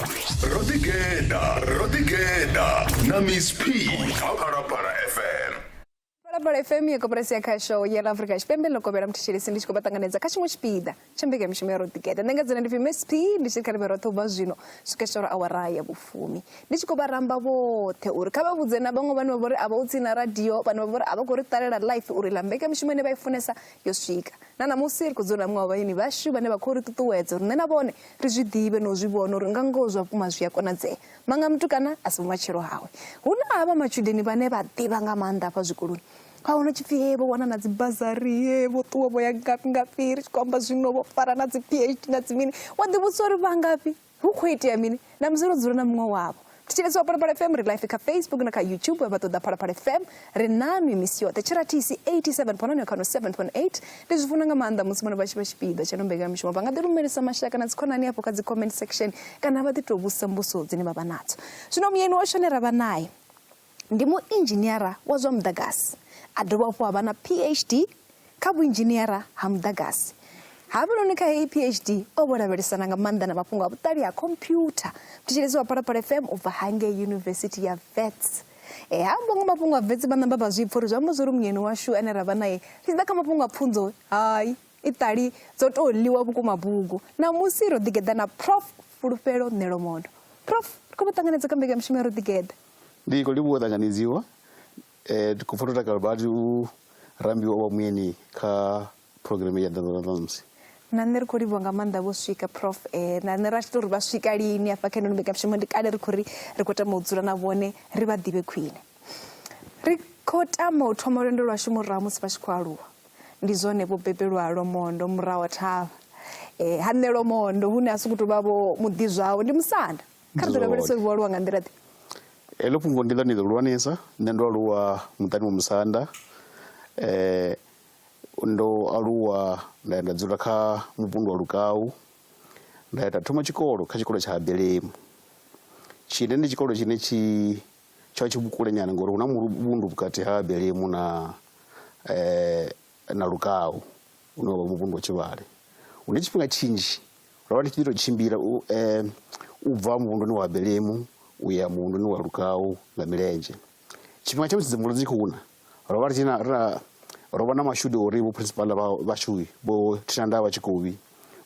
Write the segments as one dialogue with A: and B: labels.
A: Roḓigeḓa na Miss P awara FM.
B: Awara FM yo koperasi kha show ya Africa Tshipembe ḽo kovhela mthetshelesi ndi tshi khou ṱanganedza kha tshiṅwe tshipiḓa tsha mbekanyamushumo ya Roḓigeḓa. Nṋe nga dzina ndi Miss P ndi tshi kha rivhe roṱhe ubva zwino swika awara ya Vhufumi. Ndi tshi khou vha ramba vhoṱhe uri kha vha vhudze na vhaṅwe vhane vha vhori a vha u tsini na radio, vhane vha vhori a vha khou ri ṱalela live uri ḽa mbekanyamushumo ine vha i funesa yo swika. Na namusi ri khou dzula na muṅwe wa vhaeni vhashu vhane vha khou ri ṱuṱuwedza uri nṋe na vhone ri zwi ḓivhe no zwi vhona uri nga ngoho zwa vhukuma zwi a konadzea. Manga mutukana a si matshelo hawe. Hu na havha matshudeni vhane vha ḓivha nga maanḓa hafha zwikoloni. Kwa una chipfi vho wana na dzi bazari vho ṱuwa vho ya ngafhi ri tshi khou amba zwino vho fara na dzi PhD na dzi mini wa ḓivhudzisa uri vha ngafhi hu khou itea mini na musi ro dzula na muṅwe wavho. Thetshelesa wa Phalaphala FM ri live kha Facebook na kha YouTube vha ṱoḓa Phalaphala FM ri nami Miss yoṱhe Chiratisi 87.9 kana 7.8 ndi zwi funa nga maanḓa musi vhona vha tshi vha tshipiḓa tsha mbekanyamushumo vha nga ḓi rumelisa mashaka na dzikhonani afho kha dzi comment section kana vha ḓi tou vhusa mbuso dzine vha vha nadzo. Zwino mueni wa shone ravha naye ndi muinzhiniyara wa zwa muḓagasi. A dovha hafhu a vha na PhD kha vhuinzhiniyara ha muḓagasi. Havhanoni kha heyi PhD o vho lavhelesana nga maanḓa na mafhungo a vhuṱali ha computer. Mthetshelesi wa Phalaphala FM ubva hangei University ya Wits. Hambo nga mafhungo a Wits vha namba vha zwipfa uri zwi amba zwori mueni washu ane ravha naye ri ḓa kha mafhungo a pfunzo hayi iṱali dzo tou ḽiwa vhukuma bugu. Namusi Roḓigeḓa na Prof Fulufhelo Nelwamondo. Prof ri khou ṱanganedza kha mbekanyamushumo ya Roḓigeḓa.
C: Ndi khou livhuwa ṱanganedziwa ndi khou pfa takala badi u rambiwa wa mueni kha program ya ḓaḓa.
B: Na nṋe ri khou livhuwa nga maanḓa vho swika Prof na nṋe ra tshi tou ri vha swika lini hafha kha ino mbekanyamushumo ndi kale ri khou ri khou tama u dzula na vhone ri vha ḓivhe khwine. Ri khou tama u thoma lwendo lwashu murahu musi vha tshi khou aluwa. Ndi zwone vho bebelwa Lwamondo murahu thavha. Ha nṋe Lwamondo hune a si khou tou vha vho muḓi zwawe ndi musanda. Kha ri ḓo lavhelesa uri vho aluwa nga nḓila ḓe.
C: Elo fhungo ndi ḽa ni ḓo lwanesa nṋe ndo aluwa muṱani wa musanda ndo aluwa nda dzula kha mupundu wa Lukau nda ita thoma tshikolo kha tshikolo tsha Belemu tshine ndi tshikolo tshine tsha tshibukule nyana ngori huna muvhundu vhukati ha Belemu na Lukau une wa muvhundu wa Tshivhale une tshifhinga tshinzhi ro vha ndi tshi tou tshimbila ubva muvhunduni wa Belemu uya muvhunduni wa Lukau nga milenzhe. Tshifhinga tsha musi mvula dzi khou na ro vha na mashudu uri vho principal vhashu vho Thinanda vha Tshikovhi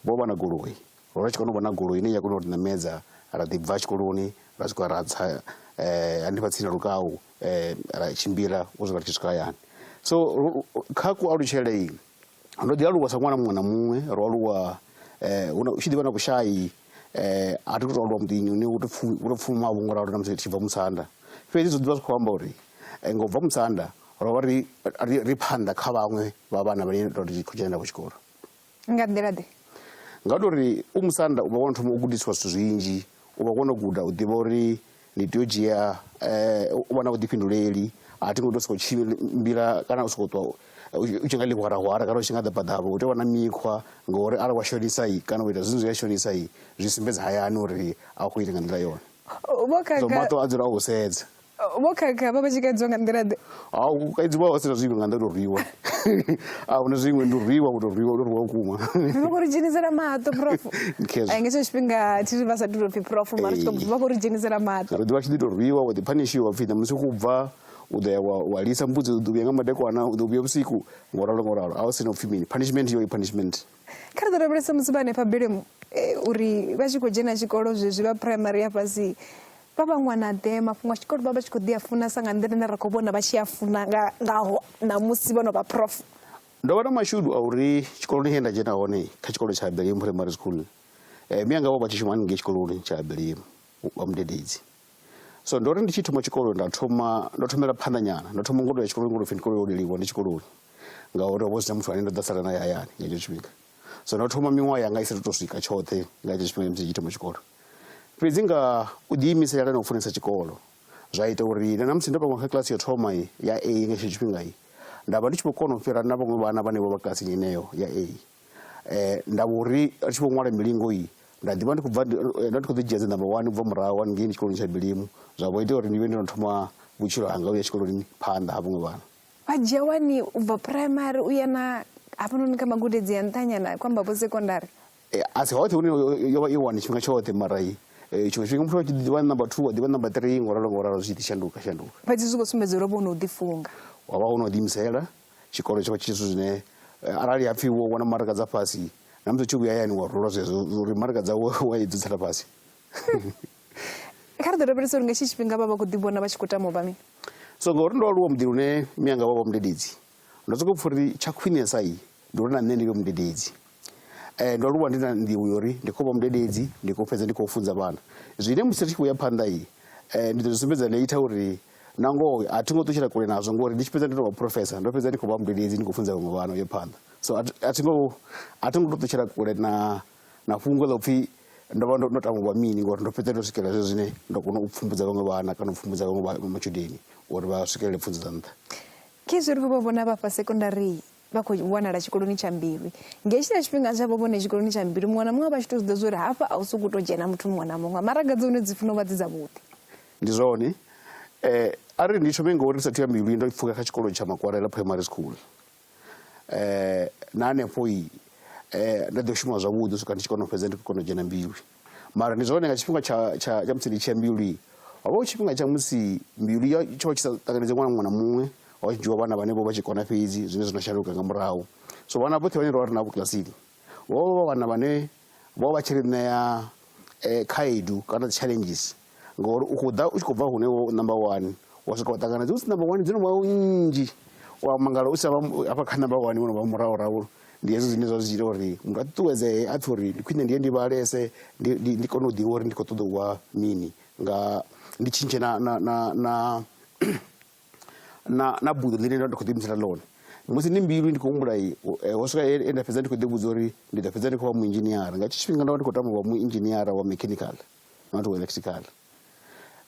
C: vho vha na goloi ro tshi kona u vha na goloi ine ya kona u ri ṋamedza ra ḓi bva tshikoloni ra swika ra tsa hanefha tsini na Lukau ra tshimbila u swika ri tshi swika hayani. So kha ku alutshele ndo ḓi aluwa sa ṅwana muṅwe na muṅwe ro aluwa u tshi ḓivha na vhushayi a thi khou tou aluwa muḓini une u tou pfuma vho ngoralo na musi tshi bva musanda fhedzi zwo ḓivha zwi khou amba uri ngo bva musanda ro vha ri phanḓa kha vhaṅwe vha vhana vhane ndo ri khou dzhena vho tshikolo.
B: Nga nḓila ḓe?
C: Nga uri u musanda u vha wono thoma u gudiswa zwithu zwinzhi u vha wono guda u ḓivha uri ndi tea u dzhia u vha na vhuḓifhinduleli a thi ngo tou sokou tshimbila kana u sokou ṱwa u tshi nga ḽihwarahwara kana u tshi nga ḓabaḓaba u tea u vha na mikhwa ngori arali wa shonisa kana u ita zwine zwi a shonisa zwi sumbedza hayani uri a u khou ita nga nḓila yone. So maṱo a dzula a u sedza.
B: Vho khakha vha tshi kaidziwa nga nḓila ḓe?
C: U kaidziwa wa sina zwiṅwe nga nḓila tou rwiwa a huna zwiṅwe ndi u rwiwa u tou rwiwa vhukuma.
B: Vha khou ri dzhenisela maṱo Prof? Nga hetsho tshifhinga thi vha sa tou pfi Prof mara vha khou ri dzhenisela maṱo.
C: Ri ḓivha tshi ḓi tou rwiwa wa ḓi phanishiwa pfi ṋamusi u khou bva u ḓo ya wa lisa mbudzi u ḓo vhuya nga madekwana u ḓo vhuya vhusiku ngoralo a u sina upfi mini punishment yo i punishment.
B: Kha ri ḓo lavhelesa musi vha hanefha Belemu uri vha tshi khou dzhena tshikolo zwezwi vha primary ya fhasi vha vha ṅwana ḓe mafhungo a tshikolo vha vha tshi khou ḓi a funesa nga nḓila ine ra khou vhona vha tshi a funa ngaho namusi vho no vha Prof?
C: Ndo vha na mashudu a uri tshikoloni he nda dzhena hone kha tshikolo tsha Belemu primary school miyanga vho vha tshi shuma haningei tshikoloni tsha Belemu wa mudededzi. So ndo ri ndi tshi thoma tshikolo ndo thomela phanḓa nyana ndo thoma ngoto ya tshikoloni ngoto pfi tshikolo yo leliwa ndi tshikoloni ngauri ho vha sina muthu ane ndo ḓa sala naye hayani nga hetsho tshifhinga. So ndo thoma miṅwaha yanga i sa tou swika tshoṱhe nga hetsho tshifhinga musi tshi thoma tshikolo. Fhedzi nga u ḓiimisela na u funesa tshikolo zwa ita uri na musi ndo vha kha kiḽasi yo thoma ya A nga hetsho tshifhinga nda vha ndi tshi khou kona u fhira na vhaṅwe vhana vhane vha vha kiḽasini yeneyo ya A. Nda vha uri ri tshi vho ṅwala milingo nda ḓivha ndi khou ḓi dzhia dzi number 1 ubva murahu haningei tshikoloni tsha Belemu zwa vho ita uri ndi vhe ndo thoma vhutshilo hanga u ya tshikoloni phanḓa ha vhaṅwe vhana.
B: Vha dzhia wani ubva primary u ya na hafhanoni kha magudedzi ya nṱhanyana kwamba vho secondary?
C: A si hoṱhe hune yo vha i wani tshifhinga tshoṱhe mara tshiṅwe tshifhinga muthu a tshi ḓivha number 2 a ḓivha number 3 ngoralo zwi ḓi shanduka
B: fhedzi zwi khou sumbedza uri vho no ḓifunga
C: wa vha ono ḓiimisela tshikolo tsho tshi zwine arali hapfi wo wana maraka dza fhasi na musi tshi vhuya hayani wa rola zwezwo uri maraka dza wa idzudzela fhasi
B: kha ri ḓo lavhelesa uri nga tshi tshifhinga vha khou ḓivhona vha tshi khou tama u vha mini
C: so ngori ndo aluwa muḓini une mianga vha mudededzi ndo sokou pfha uri tsha khwinesa ndi uri na nṋe ndi vhe mudededzi ndo aluwa ndi na nḓivho yori ndi khou vha mudededzi ndi khou fhedza ndi khou funza vhana zwine musi ri tshi khou ya phanḓa ndi ḓo zwi sumbedza later uri na ngoho a thi ngo ṱutshela kule nazwo ngori ndi tshi fhedza ndi tou vha professor ndo fhedza ndi khou vha mudededzi ndi khou funza vhaṅwe vhana u ya phanḓa so a thi ngo tou ṱutshela kule na fhungo ḽa upfhi ndo vha ndo tama u vha mini ngori ndo fhedza ndo swikelela zwezwo zwine ndo kona u pfumbudza vhaṅwe vhana kana u pfumbudza vhaṅwe matshudeni uri vha swikelele pfunzo dza nṱha
B: khezwi ri vho vhona vha fha sekondari vha khou wanala tshikoloni tsha Mbilwi nge tshila tshifhinga tshavho vhone tshikoloni tsha Mbilwi muṅwe na muṅwe vha tshi tou zwiḓa zwori hafha a u sokou tou dzhena muthu muṅwe na muṅwe maraga dzone dzi funa u vha dzi dzavhuḓi
C: ndi zwone arali ndi thome ngori sa tia Mbilwi ndo pfuka kha tshikolo tsha Makwarela primary school na hanefho ndo ḓo shuma zwavhuḓi swika ndi tshi kona u fhedza ndi khou kona u dzhena Mbilwi mara ndi zwone nga tshifhinga tsha musi ndi tshi ya Mbilwi ho vha tshifhinga tsha musi Mbilwi tsho tshi sa ṱanganedze ṅwana muṅwe na muṅwe wa tshi dzhiwa vhana vhane vho vha tshi kona fhedzi zwine zwino shanduka nga murahu so vhana vhoṱhe vhane ro ri navho kilasini vho vha vhana vhane vho vha tshi ri ṋea khaedu kana challenges ngori u khou ḓa u tshi khou bva hune wo number 1 wa swika wa ṱanganedza u si number 1 dzino vha nnzhi wa mangala u sa vha hafha kha number 1 wono vha murahu ndi hezwo zwine zwa zwi ita uri muthu a ṱuṱuwedzee a pfhe uri ndi khwine ndiye ndi vhalese ndi kone u ḓivha uri ndi khou ṱoḓa u vha mini nga ndi tshintshe na buḓo ḽine ndo khou ḓiimisela ḽone musi ndi Mbilwi ndi khou humbula ho swika nda fhedza ndi khou ḓivhudza uri ndi ḓo fhedza ndi khou vha muinzhiniyara nga tshifhinga ndo vha ndi khou tama u vha muinzhiniyara wa mechanical not wa electrical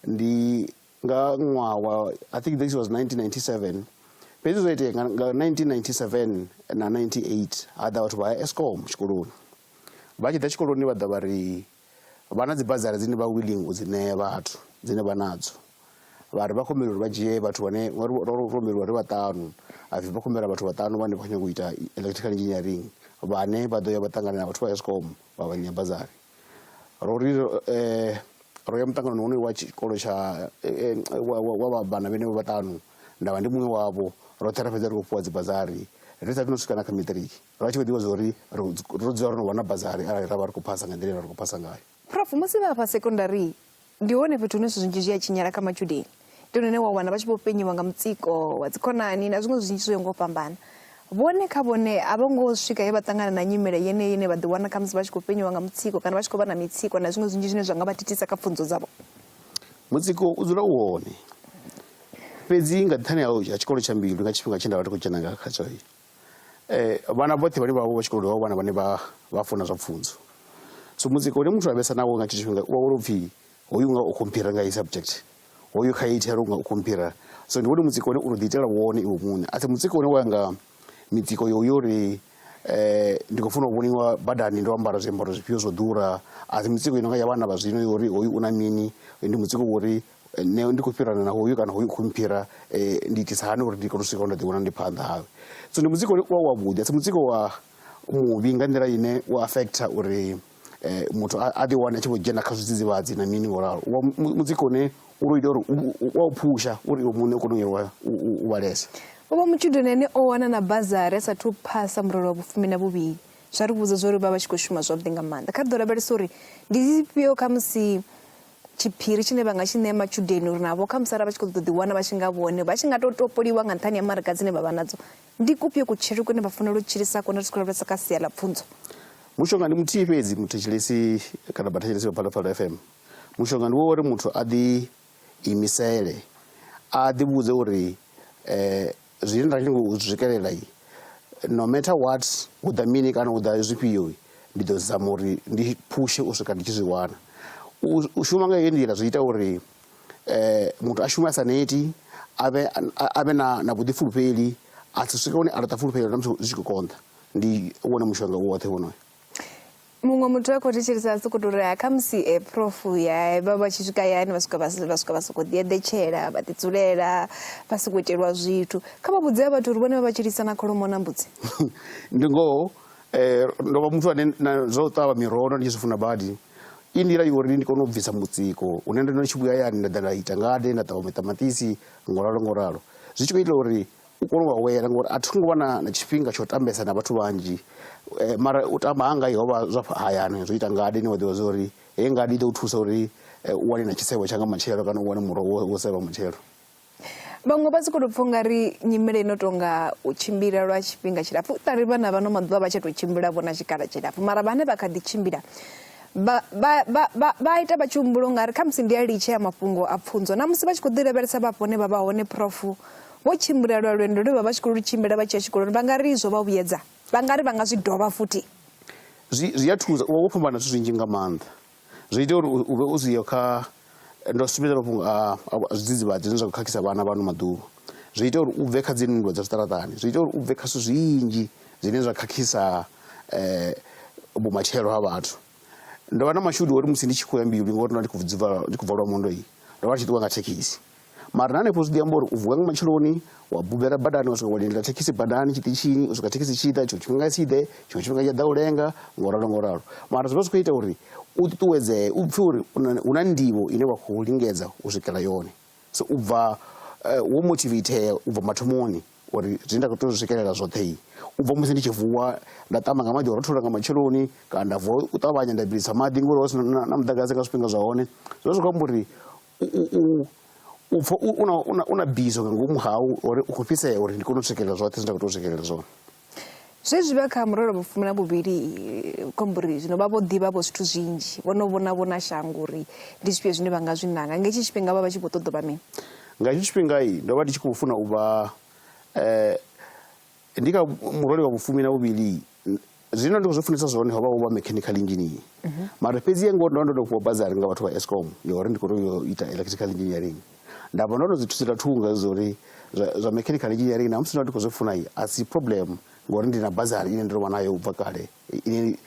C: ndi nga ṅwaha wa I think this was 1997 fhedzi zwo itea nga 1997 na 98 ha ḓa vhathu vha ya Eskom tshikoloni vha tshi ḓa tshikoloni vha ḓa vha ri vha na dzi bazari dzine vha willing u dzi ṋea vhathu dzine vha nadzo vha ri vha khombela uri vha dzhie vhathu vhane ro khombeliwa ri vhaṱanu hapfi vha khombela vhathu vhaṱanu vhane vha khou nyanga u ita electrical engineering vhane vha ḓo ya vha ṱangana na vhathu vha Eskom vha vha ṋea bazari ro ya muṱanganoni wonoyu wa tshikolo tsha wa vhana vhenevho vhaṱanu nda vha ndi muṅwe wavho roṱhe ra fhedza ri khou fhiwa dzi bazari ri sa no swika na kha matriki ra tshi khou ḓivha zwa uri ro dzula ro no wana bazari arali ra vha ri khou phasa nga nḓila ine ra ri khou phasa ngayo
B: Prof musi vha fha sekondari ndi hone fhethu hune zwinzhi zwi a tshinyala kha matshudeni ndi hone wa wana vha tshi vho penyiwa nga mutsiko wa dzikhonani na zwiṅwe zwinzhi zwo ngo fhambana vhone kha vhone a vho ngo swika he vha ṱangana na nyimele yeneyi ine vha ḓi wana kha musi vha tshi khou penyiwa nga mutsiko kana vha tshi khou vha na mitsiko na zwiṅwe zwinzhi zwine zwa nga vha thithisa kha pfunzo dzavho
C: mutsiko u dzula u hone fhedzi nga nṱhani ha tshikolo tsha Mbilwi nga tshifhinga tshe nda vha ndi khou dzhena nga khatsho vhana vhoṱhe vhane vha vha tshikoloni vha vhana vhane vha funa zwa pfunzo so mutsiko une muthu a vhesa nawo nga tshifhinga u vha uri upfhi hoyu nga u compare nga i subject hoyu kha i thero nga u compare so ndi wone mutsiko une u ḓi itela wone iwe muṋe a thi mutsiko une wa nga mitsiko yo uri ndi khou funa u vhoniwa badani ndo ambara zwiambaro zwifhio zwo ḓura a thi mutsiko ino nga ya vhana vha zwino uri hoyu una mini ndi mutsiko uri ne ndi khou fhirana na hoyu kana hoyu khomphira ndi itisa hani uri ndi kone u swika ndo ḓi wana ndi phanḓa hawe so ndi mutsiko wa wavhuḓi a thi mutsiko wa muvhi nga nḓila ine wa affecta uri muthu a ḓi wane a tshi vho dzhena kha zwidzidzivhadzi na mini ngoralo mutsiko une u ro ita uri wa u phusha uri iwe muṋe u kone u vhalesa
B: vha mutshudeni ane o wana na bazari a sathu phasa murole wa vhufumi na vhuvhili zwa ri vhudza zwa uri vha vha tshi khou shuma zwavhuḓi nga maanḓa kha ri ḓo lavhelesa uri ndi zwifhio kha musi tshiphiri tshine vha nga tshi ṋea matshudeni uri navho kha musi ara vha tshi khou ḓo ḓi wana vha tshi nga vhone vha tshi nga tou topoliwa nga nṱhani ya maraga dzine vha vha nadzo ndi kufhio kutshilele kune vha fanela u tshilisa kone ri tshi khou lavhelesa kha sia ḽa pfunzo
C: mushonga ndi muthihi fhedzi muthetshelesi kana vhathetshelesi vha Phalaphala FM mushonga ndi wo uri muthu a ḓi imisele a ḓi vhudze uri zwine nda tshi ngo swikelela no matter what hu ḓa mini kana hu ḓa zwifhio ndi ḓo zama uri ndi phushe u swika ndi tshi zwi wana u shuma nga heyi nḓila zwi ita uri muthu a shume a sa neti a vhe na vhuḓifulufheli a si swike hune a laṱa fulufhelo na musi zwi tshi khou konḓa ndi wone mushonga woṱhe wonoyo
B: muṅwe muthu a khou thetshelesa a sokou tori kha musi Prof ya vha vha tshi swika hayani vha swika vha sokou ḓi eḓetshela vha ḓi dzulela vha sokou itelwa zwithu kha vha vhudze vhathu uri vhone vha vha tshilisa na kholomo na mbudzi
C: ndi ngoho ndo vha muthu ane zwa u ṱavha miroho ndi tshi zwi funa badi indira yori ndi kone u bvisa mutsiko une ndo tshi vhuya yani nda ḓa ita ngade nda ṱavha maṱamaṱisi ngoralo zwi tshi khou ita uri u kone u awela ngori a thi ngo vha na tshifhinga tsho tambesa na vhathu vhanzhi mara u tamba hanga yovha zwa hayani zwo ita ngade ni wa ḓivha zwori hei ngade i ḓo u thusa uri u wane na tshisevho tsha nga matshelo kana u wane muroho wo sevha matshelo.
B: Vhaṅwe vha si khou tou pfha ungari nyimele ino tonga u tshimbila lwa tshifhinga tshilapfu ṱari vhana vhano maḓuvha vha tsha tou tshimbila vhona tshikhala tshilapfu mara vhane vha kha ḓi tshimbila vha ita vha tshi humbula ungari khamusi ndi a litshe ya mafhungo a pfunzo na musi vha tshi khou ḓi lavhelesa vhafho hone vha vha hone Prof vho tshimbila lwa lwendo lwe vha vha tshi khou lu tshimbila vha tshi ya tshikoloni vha nga ri izwo vha vhuyedza vha nga ri vha nga zwi dovha futhi
C: zwi a thusa u vha wo fhambana zwithu zwinzhi nga maanḓa zwi ita uri u vhe u siyo kha ndo sumbedza mafhungo a zwidzidzivhadzi zwine zwa khou khakhisa vhana vhano maḓuvha zwi ita uri u bve kha dzi nndwa dza zwiṱaraṱani zwi ita uri u bve kha zwithu zwinzhi zwine zwa khakhisa vhumatshelo ha vhathu. Ndo vha na mashudu uri musi ndi tshi khou ya Mbilwi ngori ndo ndi khou bva Lwamondo ndo vha ndi tshi ṱuwa nga thekhisi mara na hanefho zwi ḓi amba uri u vuka nga matsheloni wa bubela badani wa swika wa lindela thekhisi badani tshiṱitshini u swika thekhisi tshi ḓa tshiṅwe tshifhinga tshi ḓe tshiṅwe tshifhinga tsha ḓa u lenga ngoralo mara zwi vha zwi khou ita uri u ṱuṱuwedzee u pfhe uri u na nḓivho ine wa khou lingedza u swikela yone so u bva wo motivatea u bva mathomoni uri zwine nda khou tea u swikelela zwoṱhe u bva musi ndi tshi vuwa nda ṱamba nga maḓi o rothola nga matsheloni kana nda vuwa u ṱavhanya nda bilisa maḓi ngori hu sina na muḓagasi nga zwifhinga zwa hone zwi vha zwi khou amba uri u pfha una biso nga ngomu hau uri u khou fhisea uri ndi kone u swikelela zwoṱhe zwine nda khou tea u swikelela zwone.
B: zwezwi vha kha murole Vhufumi na vhuvhili khombori zwino vha vho ḓivha vho zwithu zwinzhi vhono vhona shango uri ndi zwifhio zwine vha nga zwi nanga nga hetshi tshifhinga vha tshi khou ṱoḓa vha mini
C: nga hetshi tshifhinga ndo vha ndi tshi khou funa u vha ndi kha murole wa Vhufumi na vhuvhili zwino ndi khou zwi funesa zwone ho vha u vha mechanical engineer mara fhedzi ngori ndo ndo fhiwa bazari nga vhathu vha Eskom yori ndi khou tea u ita electrical engineering nda vha ndo zwi thusela thunga zori zwa mechanical engineering na musi ndo ndi khou zwi funa a si problem ngori ndi na bazari ine ndo vha nayo u bva kale ine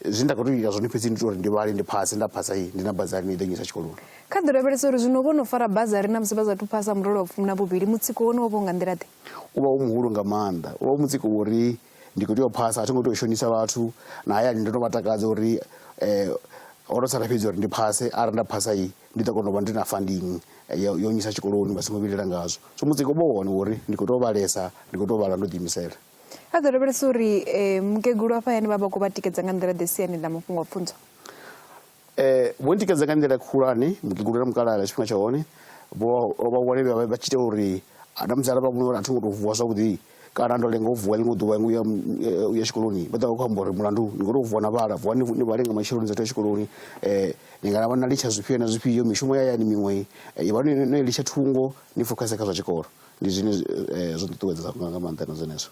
C: zwine nda khou tea u ita zwone fhedzi ndi tori ndi vhale ndi phase nda phasa ndi na bazari ni ḓo nyisa tshikoloni
B: kha ḓi lavhelesa uri zwino vho no fara bazari na musi vha sathu phasa murole wa Vhufumi na vhuvhili mutsiko wone wo vha nga nḓila ḓe
C: u vha u muhulu nga maanḓa u vha mutsiko uri ndi khou tea u phasa a thi ngo tea u shonisa vhathu na hayani ndo no vha takadza uri o ro sala fhedzi uri ndi phase arali nda phasa ndi ḓo kona u vha ndi na funding yo nyisa tshikoloni vha songo vhilela ngazwo so mutsiko vho wone uri ndi khou tea u vhalesa ndi khou tea u vhala ndo ḓiimisela.
B: kha ḓi lavhelesa uri mukegulu afha yani vha vha khou vha tikedza nga nḓila ḓe siani ḽa mafhungo a pfunzo
C: vho ntikedza nga nḓila khulwane mukegulu na mukalaha tshifhinga tsha hone vha wane vha tshi ita uri na musi arali vha vhona uri a thi ngo tou vuwa zwavhuḓi kana ndo lenga u vuwa ḽiṅwe ḓuvha u ya tshikoloni vha ḓa vha khou amba uri mulandu ndi khou tou vuwa na vhala vuwa ni vhale nga matsheloni dza tou ya tshikoloni ni nga vha na litsha zwifhio na zwifhio mishumo ya yani miṅwe vha no litsha thungo ni focuse kha zwa tshikolo ndi zwine zwo ṱuṱuwedza nga maanḓa na zwenezwo.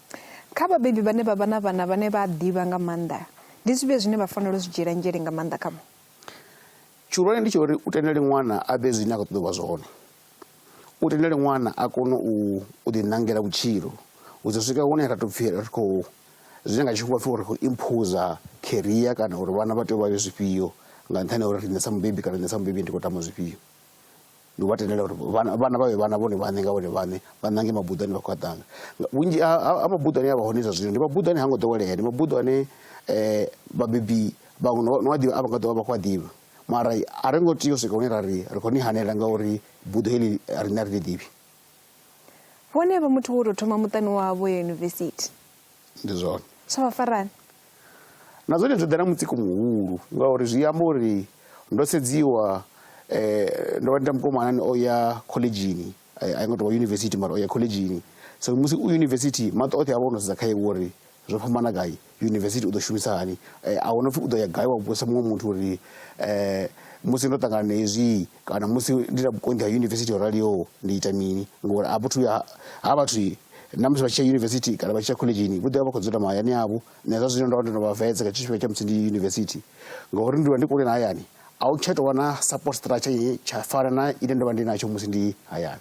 B: kha vhabebi vhane vha vha na vhana vhane vha ḓivha nga maanḓa ndi zwifhio zwine vha fanela u zwi dzhiela nzhele nga maanḓa khavho
C: tshihulwane ndi tsha uri u tendele ṅwana a vhe zwine a khou ṱoḓa u vha zwone u tendele ṅwana a kone u ḓiṋangela vhutshilo u ḓo swika hune ra tou pfhi ri khou zwine nga tshikhuwa pfhi uri khou impose career kana uri vhana vha tea u vha vhe zwifhio nga nṱhani ha uri riṋe sa mubebi kana riṋe sa mubebi ndi khou tama zwifhio ndi u vha tendela uri vhana vha vhe vhana vhone vhaṋe nga vhone vhaṋe vha ṋange mabuḓo ane vha khou a ṱanga vhunzhi ha mabuḓo ane a vha hone zwa zwino ndi mabuḓo ane ha ngo ḓowelea ndi mabuḓo ane vhabebi vhaṅwe no a ḓivha a vha nga ḓovha vha khou a ḓivha mara a ri ngo tea u swika hune ra khou ni hanela ngauri buḓo heḽi riṋe a ri ḽi ḓivhi.
B: vhone vha muthu wo tou thoma muṱani wavho ya yunivesithi
C: ndi zwone
B: zwa vha farani
C: na zwone zwo ḓa na mutsiko muhulu ngauri zwi amba uri ndo sedziwa ndo vha ndi mukomana o ya khoḽedzhini a ngo tou vha yunivesithi mara o ya khoḽedzhini so musi u yunivesithi maṱo oṱhe a vha o no sedza kha iwe uri zwo fhambana gai yunivesithi u ḓo shumisa hani a hu no pfhi u ḓo ya gai wa vhudzisa muṅwe muthu uri musi ndo ṱangana na hezwi kana musi ndi na vhukonḓi ha yunivesithi yo raliho ndi ita mini ngori ha vhathu na musi vha tshi ya yunivesithi kana vha tshi ya khoḽedzhini vho ḓivha vha khou dzula mahayani avho na hezwa zwino ndo vha ndo no vha vedza nga tshifhinga tsha musi ndi yunivesithi ngauri ndi vha ndi kule na hayani a u tsha tou vha na support structure tsha fana na ine ndo vha ndi natsho musi ndi hayani.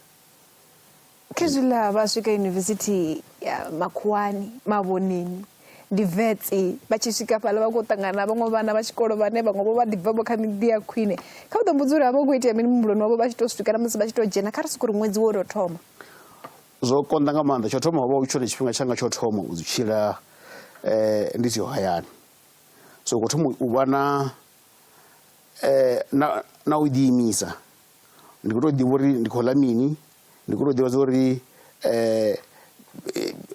B: khezwiḽa vha swika yunivesithi ya makhuwani mavhoneni ndi vetsi vha tshi swika fhaḽa vha khou ṱangana na vhaṅwe vhana vha tshikolo vhane vhaṅwe vho vha ḓibva vho kha miḓi ya khwine kha vha ḓo mbudza uri havha khou itea mini muhumbuloni wavho vha tshi tou swika na musi vha tshi tou dzhena kha ri soko uri ṅwedzi wo tou thoma
C: zwo konḓa nga maanḓa tsho thoma ho vha u tshone tshifhinga tshanga tsho thoma u tshila ndi siho hayani so khou thoma u vha na na u ḓiimisa ndi khou tou ḓivha uri ndi khou ḽa mini ndi khou tou ḓivha zwa uri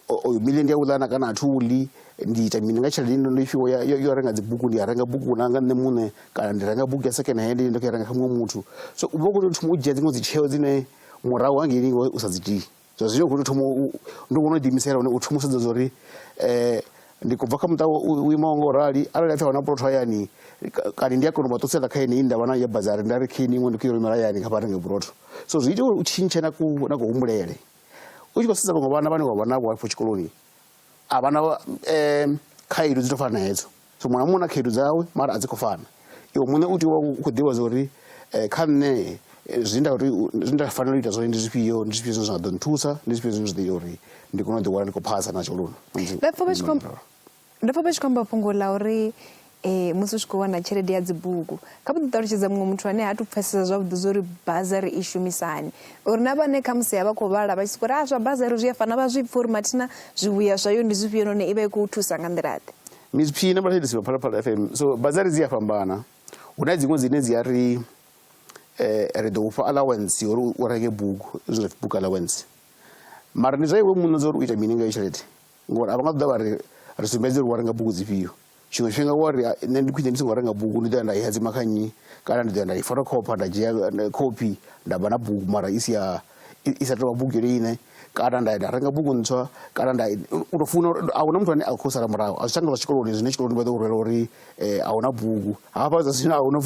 C: oyo miḽioni ndi ya u ḽana kana a thi u ḽi ndi ita mini nga tshelede ndo i fhiwa yo renga dzibugu ndi ya renga bugu nga nṋe muṋe kana ndi renga bugu ya second hand ndo khou i renga kha muṅwe muthu so u vha u khou tou thoma u dzhia dziṅwe dzi tsheo dzine murahu hangei u sa dzi tii zwa zwino u khou tou thoma ndi kona u ḓiimisela hone u thoma u sedza zwa uri ndi khou bva kha muṱa u imaho nga u rali arali a pfhi a wana puloto hayani kani ndi a kona u vha ṱusela kha yeneyi ndavha na ya bazari nda ri khini iṅwe ndi khou i rumela hayani kha vha renge puloto so zwi ita uri u tshintshe na kuhumbulele u tshi khou sedza vhaṅwe vhana vhane wa vha navho hafho tshikoloni a vha na khaedu dzi tou fana na hedzo so muṅwe na muṅwe na khaedu dzawe mara a dzi khou fana iwe muṋe u tea u vha u khou ḓivha zwa uri kha nṋe zwine nda fanela u ita zwone ndi zwifhio zwine zwa ḓo nthusa ndi zwifhio zwine zwi ḓo ita uri ndi kone u ḓi wana ndi khou phasa na tshikoloni.
B: Nda pfha vha tshi khou amba fhungo ḽa uri musi u tshi khou wana tshelede ya dzibugu kha vhu ḓi ṱalutshedza muṅwe muthu ane ha tu pfhesesa zwavhuḓi zwa uri bazari i shumisani uri na vhane kha musi vha khou vhala vha tshi sokou ri zwa bazari zwi a fana vha zwi pfha uri mathina zwivhuya zwayo ndi zwifhio none i vha i khou thusa nga nḓilaḓe.
C: Miss P na vhathetshelesi vha Phalaphala FM so bazari dzi a fhambana hu na dziṅwe dzine dzi a ri ḓo ufha allowance uri u renge bugu zwine book allowance mara ndi zwa iwe muṋe zwa uri u ita mini nga iyo tshelede ngori a vha nga ḓa vha ri sumbedze uri wa renga bugu dzifhio tshiṅwe tshifhinga wa ri nṋe ndi khwine ndi songo renga bugu ndi ḓo ya nda i hadzima kha nnyi kana ndi ḓo ya nda i photocopy nda dzhia copy nda vha na bugu mara i sa tou vha bugu yone ine kana nda renga bugu ntswa kana u tou funa a hu na muthu ane a khou sala murahu a zwi tsha nga zwa tshikoloni zwine tshikoloni vha ḓo rwela uri a hu na bugu hafha zwa zwino a hu na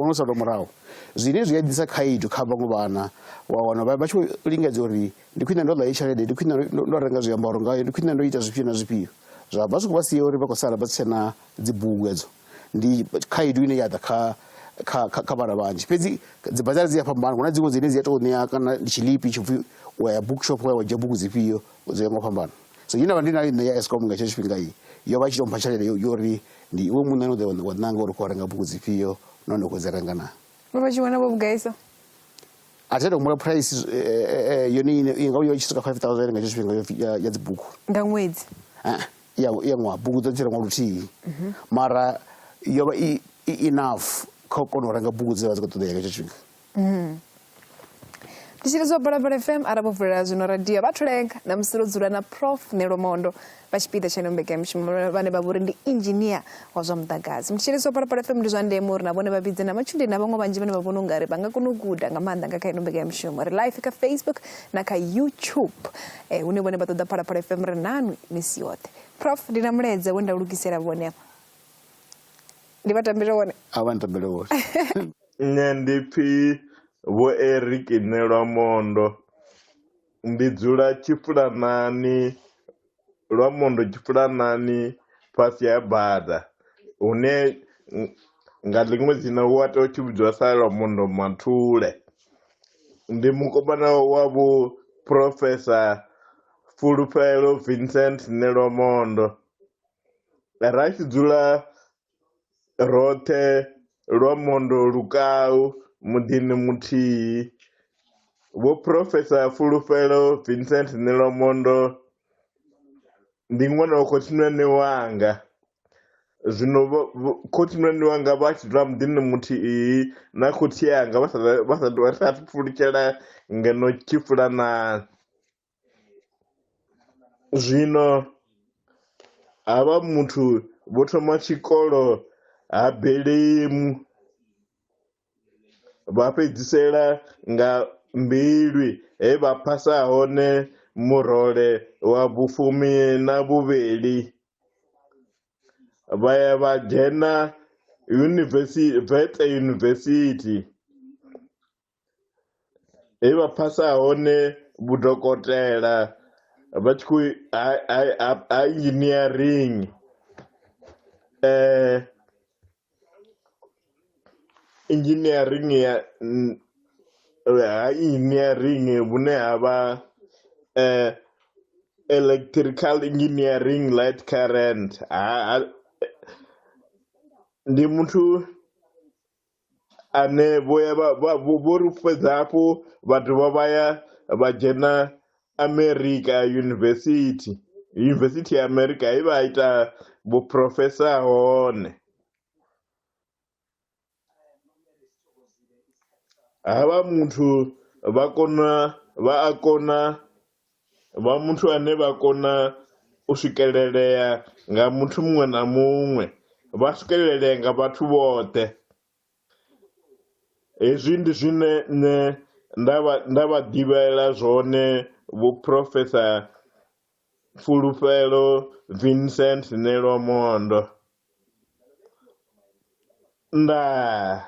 C: u sala murahu zwine zwi a ḓisa khaedu kha vhaṅwe vhana wa wana vha tshi khou lingedza uri ndi khwine ndo ḽa i tshelede ndi khwine ndo renga zwiambaro ngayo ndi khwine ndo ita zwifhio na zwifhio zwa vha zwi khou vha sia uri vha khou sala vha si tshena dzibugu edzo ndi khaedu ine ya ḓa kha vhana vhanzhi fhedzi dzi bazari dzi a fhambana hu na dziṅwe dzine dzi a tou ṋea kana ndi tshiḽipi tshipfhi wa ya bookshop wa dzhia bugu dzifhio dzo ya nga u fhambana so ine vha ndi nayo nṋe ya Eskom nga hetsho tshifhinga iyi yo vha i tshi tou mpha tshelede yori ndi iwe muṋe no ḓo wa ṋanga uri khou renga bugu dzifhio nahone u khou dzi renga na
B: vha tshi wana vho vhugaiso
C: a thi humbula price yone ine i nga yo i tshi swika 5,000 nga hetsho tshifhinga ya dzibugu nga ṅwedzi ya ṅwaha bugu dzo tshila ṅwaha luthihi mara yo vha enough kha u kona u renga bugu dzine vha dzi khou ṱoḓea nga hetsho tshifhinga.
B: Tishirizo Phalaphala FM arabo vulela zwino radio vha thulenga na musi ro dzula na Prof Nelwamondo vha tshipiḓa tsha mbekanyamushumo vhane vha vhori ndi engineer wa zwa muḓagasi. Tishirizo Phalaphala FM ndi zwa ndeme uri na vhone vha vhidze na matshudeni na vhaṅwe vhanzhi vhane vha vhona ungari vha nga kona u guda nga maanḓa nga kha mbekanyamushumo ri live kha Facebook na kha YouTube hune vhone vha ṱoḓa Phalaphala FM ri nanu misi yoṱhe. Prof ndi na muledze we nda lugisela vhone hapa ndi vha tambile wone
C: a vha ntambile wone
D: nṋe ndi pfi Vho Eric Nelwamondo ndi dzula Tshifulanani Lwamondo Tshifulanani fhasi ha bada hune nga ḽiṅwe dzina wa tea u tshi vhudziwa sa Lwamondo Mathule ndi mukomana wa vho Professor Fulufhelo Vincent Nelwamondo ra tshi dzula roṱhe Lwamondo Lukau muḓini muthihi vho Professor Fulufhelo Vincent Nelwamondo ndi ṅwana wa khothinani wanga zwino khothinani wanga vha tshi dzula muḓini muthihi na khothi yanga vha sa pfulutshela ngeno Tshifulanani zwino havha muthu vho thoma tshikolo ha Belemu vha fhedzisela nga Mbilwi he vha phasa hone murole wa Vhufumi na vhuvhili vha ya vha dzhena University he vha phasa hone vhudokotela vha tshi khou ha engineering engineering ya engineering vhune havha electrical engineering light current ndi muthu ane vho ri fhedza hafhu vha dovha vha ya vha dzhena America University ya America he vha ita vhuprofesa hone havha muthu vha a kona vha muthu ane vha kona u swikelelea nga muthu muṅwe na muṅwe, vha swikelelea nga vhathu vhoṱhe. Hezwi ndi zwine nṋe nda vha ḓivhela zwone vho Professor Fulufhelo Vincent Nelwamondo. Ndaa.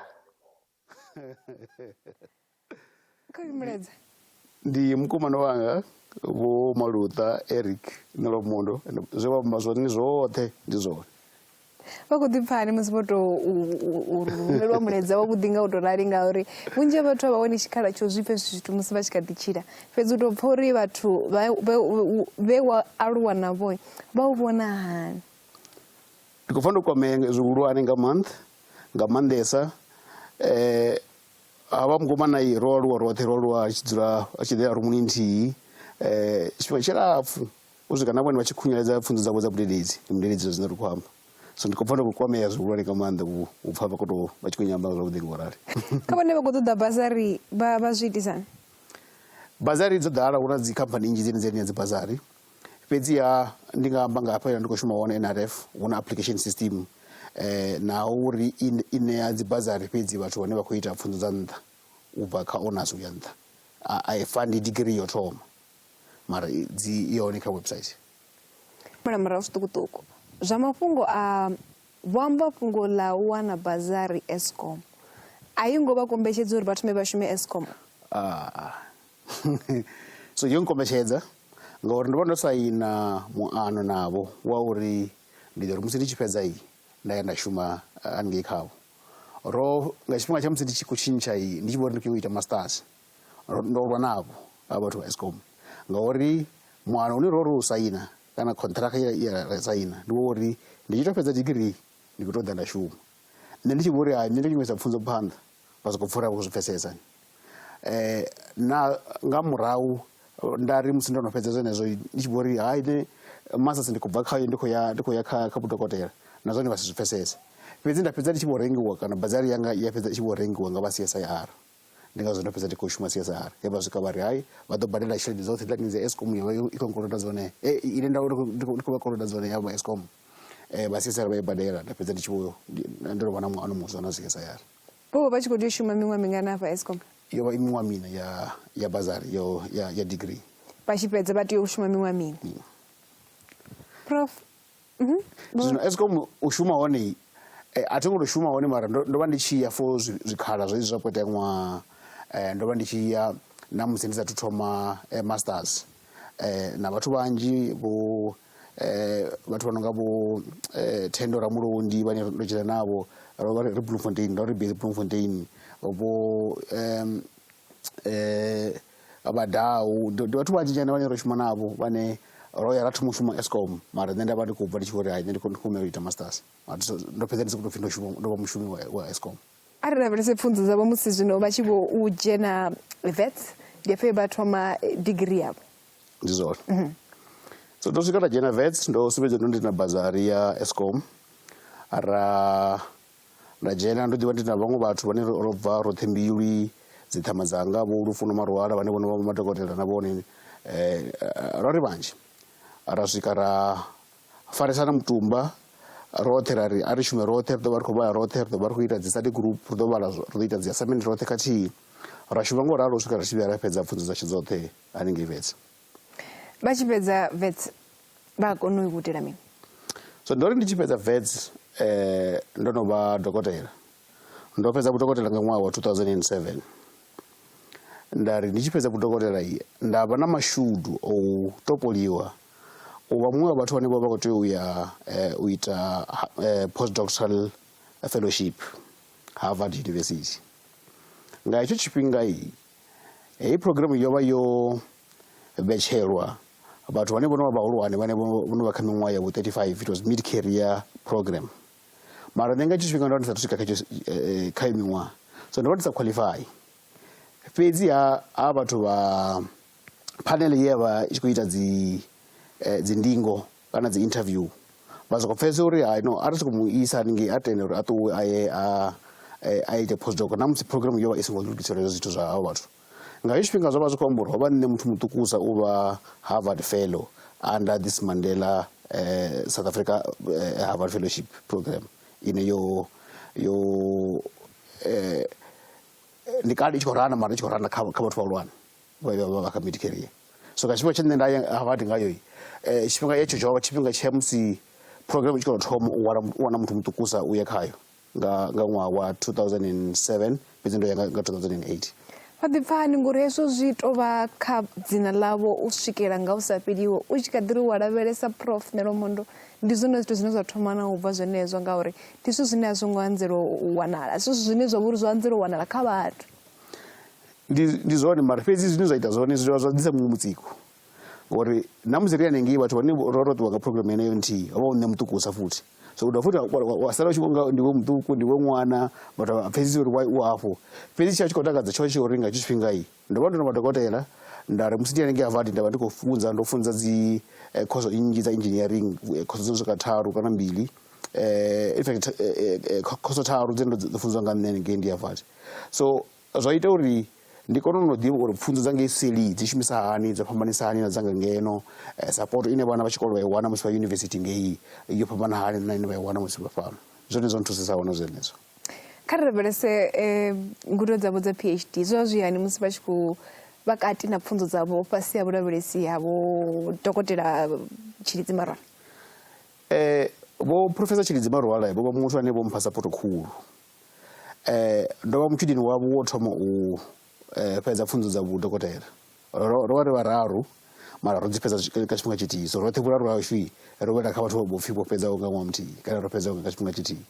C: Ndi mukomana wanga vho Maluta Eric Nelwamondo, zwe vha amba zwone zwoṱhe ndi zwone.
B: Vha khou ḓi pfani musi vho tou rumelwa muledza wavhuḓi nga u tou rali ngauri vhunzhi ha vhathu a vha wani tshikhala tsho zwi pfha zwithu musi vha tshi kha ḓi tshila, fhedzi u tou pfha uri vhathu vhe wa aluwa navho vha u vhona hani.
C: Ndi khou fanela u kwamea zwihulwane nga maanḓesa. Havha mukomana ro aluwa roṱhe, ro aluwa a tshi dzula a tshi ḓela rumuni nthihi tshifhinga tshilapfhu u swika na vhone vha tshi khunyeledza pfunzo dzavho dza vhudededzi, ndi mudededzi zwine ri khou amba. So ndi khou fanela u kwamea zwihulwane nga maanḓa u pfha vha tshi khou nyamba zwavhuḓi ngo rali.
B: Kha vhane vha khou ṱoḓa bazari vha zwi itisani?
C: Bazari dzo ḓala, hu na dzi khamphani nnzhi dzine dzi bazari. Fhedziha ndi nga amba nga hafha ndi khou shuma hone NRF, hu na application system na uri i ṋea dzi bazari fhedzi vhathu vhane vha khou ita pfunzo dza nṱha u bva kha honours uya nṱha. A i fani degree yo thoma mara i hone kha website.
B: Murahu zwiṱukuṱuku zwa mafhungo a vho amba fhungo ḽa u wana bazari Eskom, a yi ngo vha kombetshedza uri vha thome vha shume Eskom?
C: So yo nkombetshedza ngauri ndo vha ndo saina muano navho wa uri ndi ḓo ri musi ndi tshi fhedza iyi nda ya nda shuma haningei khavho. Nga tshifhinga tsha musi ndi tshi khou tshintsha iyi ndi tshi vho ri ndi khou ita masters, ndo lwa navho a vhathu vha Eskom ngauri muano une ro u saina kana contract ya saina ndi uri ndi tshi tou fhedza degree ndi khou tou ḓa nda shuma. Nṋe ndi tshi vho uri nṋe ndo nyumisa pfunzo phanḓa vha sokou pfura vho zwi pfhesesa. Na nga murahu nda ri musi ndo no fhedza zwenezwo ndi tshi vho uri nṋe masters ndi khou bva khayo ndi khou ya kha vhudokotela na zwone vha si zwi pfhesese. Fhedzi nda fhedza ndi tshi vho rengiwa kana bazari yanga ya fhedza i tshi vho rengiwa nga vha CSIR. Ndi ngazwo ndo fhedza ndi khou shuma CSIR. Ya vha swika vha ri vha ḓo badela tshelede dzoṱhe dza dza Eskom yo i khou nkoloda dzone. Ine nda ndi khou vha koloda dzone ya vha Eskom. Vha CSIR vha i badela, nda fhedza ndi tshi vho ndo vha na muano muswa na CSIR.
B: Vho vha tshi khou tea u shuma miṅwaha mingana hafha Eskom?
C: Yo vha i miṅwaha mina ya bazari ya degree.
B: Vha tshi fhedza vha tea u shuma miṅwaha mina. Prof.
C: Zwino Eskom u shuma hone a thi ngo tou shuma hone mara ndo vha ndi tshi ya for zwikhala zwezwi zwa khou ita ṅwaha. Ndo vha ndi tshi ya na musi ndi sathu thoma masters na vhathu vhanzhi vho vhathu vha no nga vho Thendo Ramulondi vhane ndo tshila navho, ri Bloemfontein, ndo ri base Bloemfontein, vho Abadau, ndi vhathu vhanzhi nyana vhane ro shuma navho vhane ro ya ra thoma u shuma Eskom mara nṋe nda vha ndi khou bva ndi tshi vho ri nṋe ndi khou humela u ita masters. Ndo fhedza ndi sokou tou pfhi ndo vha mushumi wa Eskom.
B: Ari lavhelese pfunzo dzavho musi zwino vha tshi vho u dzhena vets ndi hafho vha thoma degree yavho?
C: Ndi zwone. So ndo swika nda dzhena vets, ndo sumbedza ndo ndi na bazari ya Eskom. Nda dzhena ndo ḓivha ndi na vhaṅwe vhathu vhane ro bva roṱhe mbilwi dzi ṱhama dzanga vho Lufuno Marwala vhane vhone vha madokotela na vhone ro ri vhanzhi. Ra swika ra farisana mutumba roṱhe ra ri a ri shume roṱhe, ri ḓo vha ri khou vhala roṱhe, ri ḓo vha ri khou ita dzi study group, ri ḓo vhala ri ḓo ita dzi assignment roṱhe khathihi. Ra shuma ngo ralo u swika ri tshi vhuya ra fhedza pfunzo dzashu dzoṱhe haningei vets.
B: Vha tshi fhedza vets vha kona u gudela mini?
C: So ndo ri ndi tshi fhedza vets ndo no vha dokotela. Ndo fhedza vhudokotela nga ṅwaha wa 2007. Nda ri ndi tshi fhedza vhudokotela nda vha na mashudu o topoliwa u vha muṅwe wa vhathu vhane vha khou tea u ya u ita postdoctoral fellowship Harvard University. Nga hetsho tshifhinga heyi program yo vha yo vhetshelwa vhathu vhane vhono vha vhahulwane vhane vhono vha kha miṅwaha ya 35. It was mid career program mara nṋe nga hetsho tshifhinga ndo ndi sathu swika kha iyo miṅwaha, so ndo vha ndi sa qualify. Fhedzi ha vhathu vha panel ye vha i tshi khou ita dzi ndingo kana dzi interview vha sokou pfhesesa uri no a ri sokou mu isa haningei a tende uri a ṱuwe a ye a ite postdoc na musi program yo vha i songo lugisela hezwo zwithu zwa havho vhathu nga hetsho tshifhinga zwo vha zwi khou amba uri ho vha nṋe muthu muṱukusa u vha Harvard fellow under this Mandela South Africa Harvard Fellowship program ine yo ndi kale i tshi khou rana mara i tshi khou rana kha vhathu vhahulwane vha kha mid career so nga tshifhinga tshine nda ya Harvard ngayo tshifhinga hetsho tsho vha tshifhinga tsha musi program i tshi khou thoma u wana muthu muṱukusa u ya khayo nga ṅwaha wa 2007 fhedzi ndo ya nga 2008.
B: Vhaḓipfani ngori hezwo zwi tou vha kha dzina ḽavho u swikela nga u sa fheliho u tshi kha ḓi ri wa lavhelesa Prof Nelwamondo ndi zwone zwithu zwine zwa thoma na u bva zwenezwo ngauri ndi zwithu zwine a zwo ngo anzela u wanala zwithu zwine zwa vhori zwo anzela u wanala kha vhathu.
C: Ndi zwone mara fhedzi zwine zwa ita zwone zwi zwa ḓisa muṅwe mutsiko ngori na musi ri hanengei vhathu vhane ro ṱuwa nga program yeneyo nthihi ho vha u nṋe muṱukusa futhi so u dovha futhi wa sala u tshi vhonga ndiwe muṱuku ndiwe ṅwana vhathu vha pfhesesi uri u afho fhedzi tsha tshi khou takadza tsho tshi uri nga tshifhinga ndo vha ndo na madokotela nda ri musi ndi hanengei Harvard nda vha ndi khou ndo funza dzi khoso nnzhi dza engineering khoso dzo swika 3 kana 2 in fact khoso 3 dzine ndo funzwa nga nṋe hanengei ndi Harvard so zwa ita uri ndi kone no ḓivha uri pfunzo dza ngei seli dzi shumisa hani dzo fhambanisa hani na dzanga ngeno support ine vhana vha tshikolo vha i wana musi vha university ngei yo fhambana hani na ine vha i wana musi vha fhano zwone zwo nthusesa hone zwenezwo.
B: Kha ri lavhelese ngudo dzavho dza PhD zwa zwi hani musi vha tshi khou vha kati na pfunzo dzavho fhasi ha vhulavhelesi havho dokotela Tshilidzi Marwala?
C: Vho Professor Tshilidzi Marwala vho vha muthu ane vho mpha support khulu ndo vha mutshudini wavho wo thoma u fhedza pfunzo dza vhudokotela ro vha ri vhararu mara ro dzi fhedza kha tshifhinga tshithihi so roṱhe vhuraru hashu ro wela kha vhathu vho pfhi vho fhedzaho nga ṅwaha muthihi kana ro fhedzaho nga tshifhinga tshithihi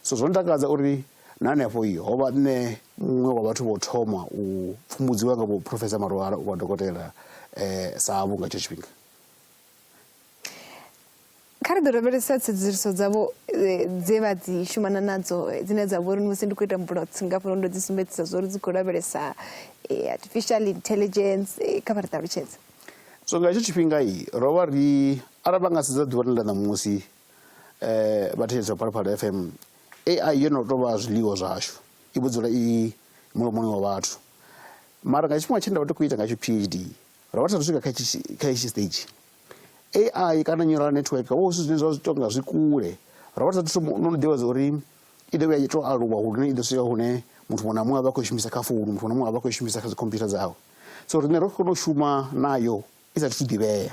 C: so zwo ntakadza uri na hanefho ho vha nṋe muṅwe wa vhathu vho thoma u pfumbudziwa nga vho Professor Marwala u vha dokotela savho nga hetsho tshifhinga.
B: Kha ri ḓo lavhelesa tsedzuluso dzavho dze vha dzi shumana nadzo dzine dza vha uri musi ndi khou ita mbulotsinga fhano ndo dzi sumbedzisa zwo ri dzi khou lavhelesa artificial intelligence kha vha ri ṱalutshedze.
C: So nga hetsho tshifhinga ro vha ri arali vha nga sedza ḓuvha ḽa ṋamusi vhathetshelesi vha Phalaphala FM AI yo no tou vha zwiḽiwa zwashu i vho dzula i mulomoni wa vhathu mara nga tshifhinga tshe nda vha ndi khou ita nga tsho PhD ro vha ri sathu swika kha hetshi stage AI kana neural network wo zwithu zwine zwa zwi tonga zwi kule ro vha ri sathu no ḓivha uri i ḓo vhuya i tou aluwa hune i ḓo swika hune muthu muṅwe na muṅwe a vha khou shumisa kha founu muthu muṅwe na muṅwe a vha khou shumisa kha dzi computer dzawe so riṋe ro kona u shuma nayo i sathu ḓivhea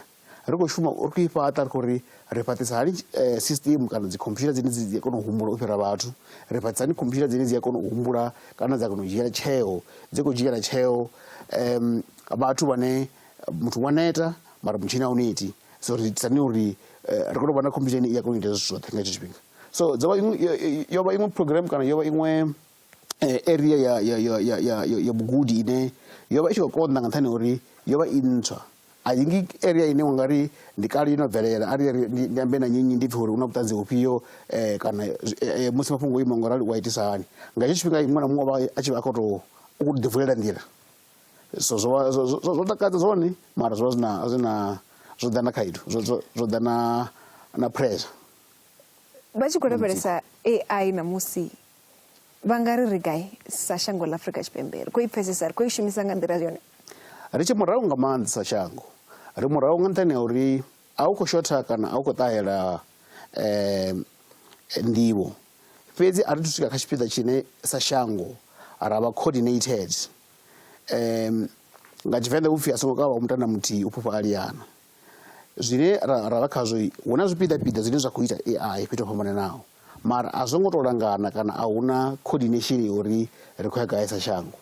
C: ri khou shuma ri khou i fhaṱa ri khou ri ri fhaṱisa hani system kana dzi computer dzine dzi a kona u humbula u fhira vhathu ri fhaṱisa hani computer dzine dzi a kona u humbula kana dza kona u dzhiela tsheo dzi khou dzhiela tsheo vhathu vhane muthu wa neta mara mutshini a u neti so ri itisani uri ri kona u vha na computer ine i a kona u ita zwithu zwoṱhe nga hetsho tshifhinga so yo vha iṅwe program kana yo vha iṅwe area ya vhugudi ine yo vha i tshi khou konḓa nga nṱhani uri yo vha i ntswa a i ngi area ine wa nga ri ndi kale yo no bvelela ari ndi ambe na nyinyi ndi pfhi uri una vhuṱanzi vhufhio kana musi mafhungo o ima ngorali wa itisa hani nga hetsho tshifhinga muṅwe na muṅwe vha a tshi vha a khou tou u ḓivulela nḓila so zwo takadza zwone mara zwo ḓa na khaedu zwo ḓa na pressure.
B: Vha tshi khou lavhelesa AI namusi vha nga ri gai sa shango ḽa Afrika Tshipembe ri khou i pfhesesa ri khou i shumisa nga nḓila yone?
C: Ri tshe murahu nga maanḓa sa shango ri murahu nga nṱhani ha uri a u khou shotha kana a u khou ṱahela nḓivho fhedzi a ri thu swika kha tshipiḓa tshine sa shango ra vha coordinated nga Tshivenḓa hu pfhi a songo kavha mutana muthihi u phupha a liana zwine ra vha khazwo hu na zwipiḓapiḓa zwine zwa khou ita AI fhethu ho fhambananaho mara a zwo ngo tou langana kana a hu na coordination uri ri khou ya gai sa shango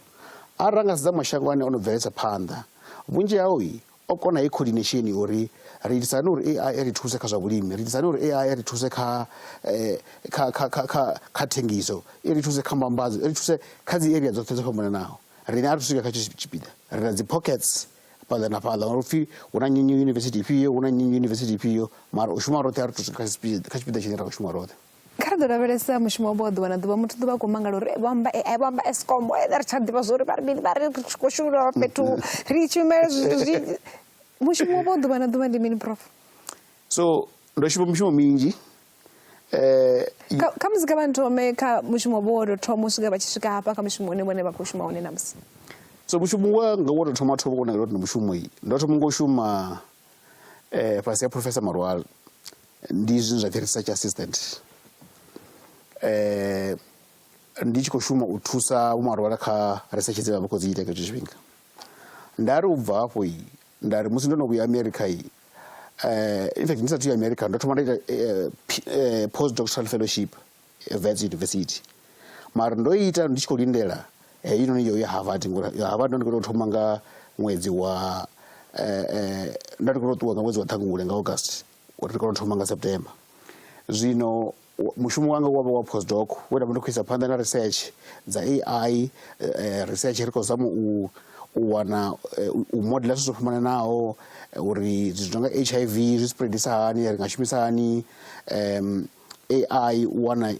C: arali ra nga sedza mashango ane o no bveledza phanḓa vhunzhi hao o kona i coordination uri ri itisani uri AI ri thuse kha zwa vhulimi ri itisani uri AI ri thuse kha thengiso ri thuse kha mbambadzo ri thuse kha dzi area dzoṱhe dzo fhambananaho riṋe a ri thu swika kha tshipiḓa ri na dzi pockets fhaḽa na fhaḽa uri pfhi hu na nyinyi university ifhio hu na nyinyi university ifhio mara u shuma roṱhe a ri thu swika kha tshipiḓa tshine ra khou shuma roṱhe.
B: Kha ri ḓo lavhelesa mushumo wavho wa ḓuvha na ḓuvha muthu ḓuvha a khou mangala uri vhamba AI vhamba Eskom ri tsha ḓivha zwo uri vha ri mini vha ri khou shumela fhethu ri tshumela zwithu mushumo wavho wa ḓuvha na ḓuvha ndi mini Prof?
C: So ndo shuma mishumo minzhi
B: kha musi kha vha thome kha mushumo vho thoma u swika vha tshi swika hafha kha mushumo une vhone vha khou shuma hone namusi?
C: So mushumo wanga wo thoma vhona uri ndi mushumo iyi ndo thoma ngo shuma fhasi ya Professor Marwal ndi zwine zwa pfi research assistant. Ndi tshi khou shuma u thusa vho Marwala kha research dze vha vha khou dzi ita nga tshifhinga. Ndari ubva hafho ndari musi ndo no vhuya America in fact ndi sathu ya America ndo thoma nda ita postdoctoral fellowship Wits University. Mara ndo ita ndi tshi khou lindela iyo ya Harvard ngori Harvard ndo khou thoma nga ṅwedzi wa ndo khou ṱuwa nga ṅwedzi wa Ṱhangule nga August uri khou thoma nga September. Zwino mushumo wanga wa wa postdoc wena ndo khwisa phanḓa na research dza AI research ri khou zama u wana u modela zwithu zwo fhambananaho uri zwithu nga HIV zwi spreadisa hani ri nga shumisa hani AI u wana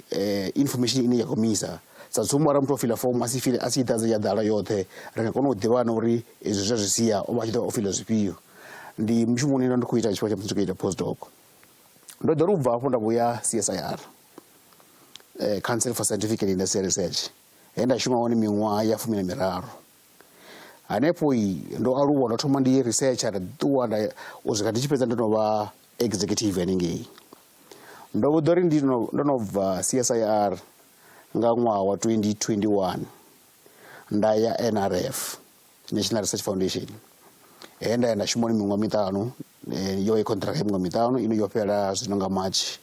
C: information ine ya komisa sa tsumbo ra muthu fila form asi ḓadze ya ḓala yoṱhe ri nga kona u ḓivhana uri ezwi zwa zwi sia o vha tshi ḓo o fila zwifhio. Ndi mushumo une ndo khou ita tshifhinga tsha musi khou ita postdoc. Ndo ḓo ubva hafho nda vhuya CSIR Council for Scientific and Industrial Research nda shuma hone miṅwaha ya 13. Hanefho ndo aluwa ndo thoma ndi researcher ṱuwa nda u swika ndi tshi fhedza ndo no vha executive haningei. Ndo vhuḓo ri ndo no bva CSIR nga ṅwaha wa 2021 nda ya NRF National Research Foundation nda nda shuma miṅwaha miṱanu yo i contract ya miṅwaha miṱanu ino yo fhela zwino nga March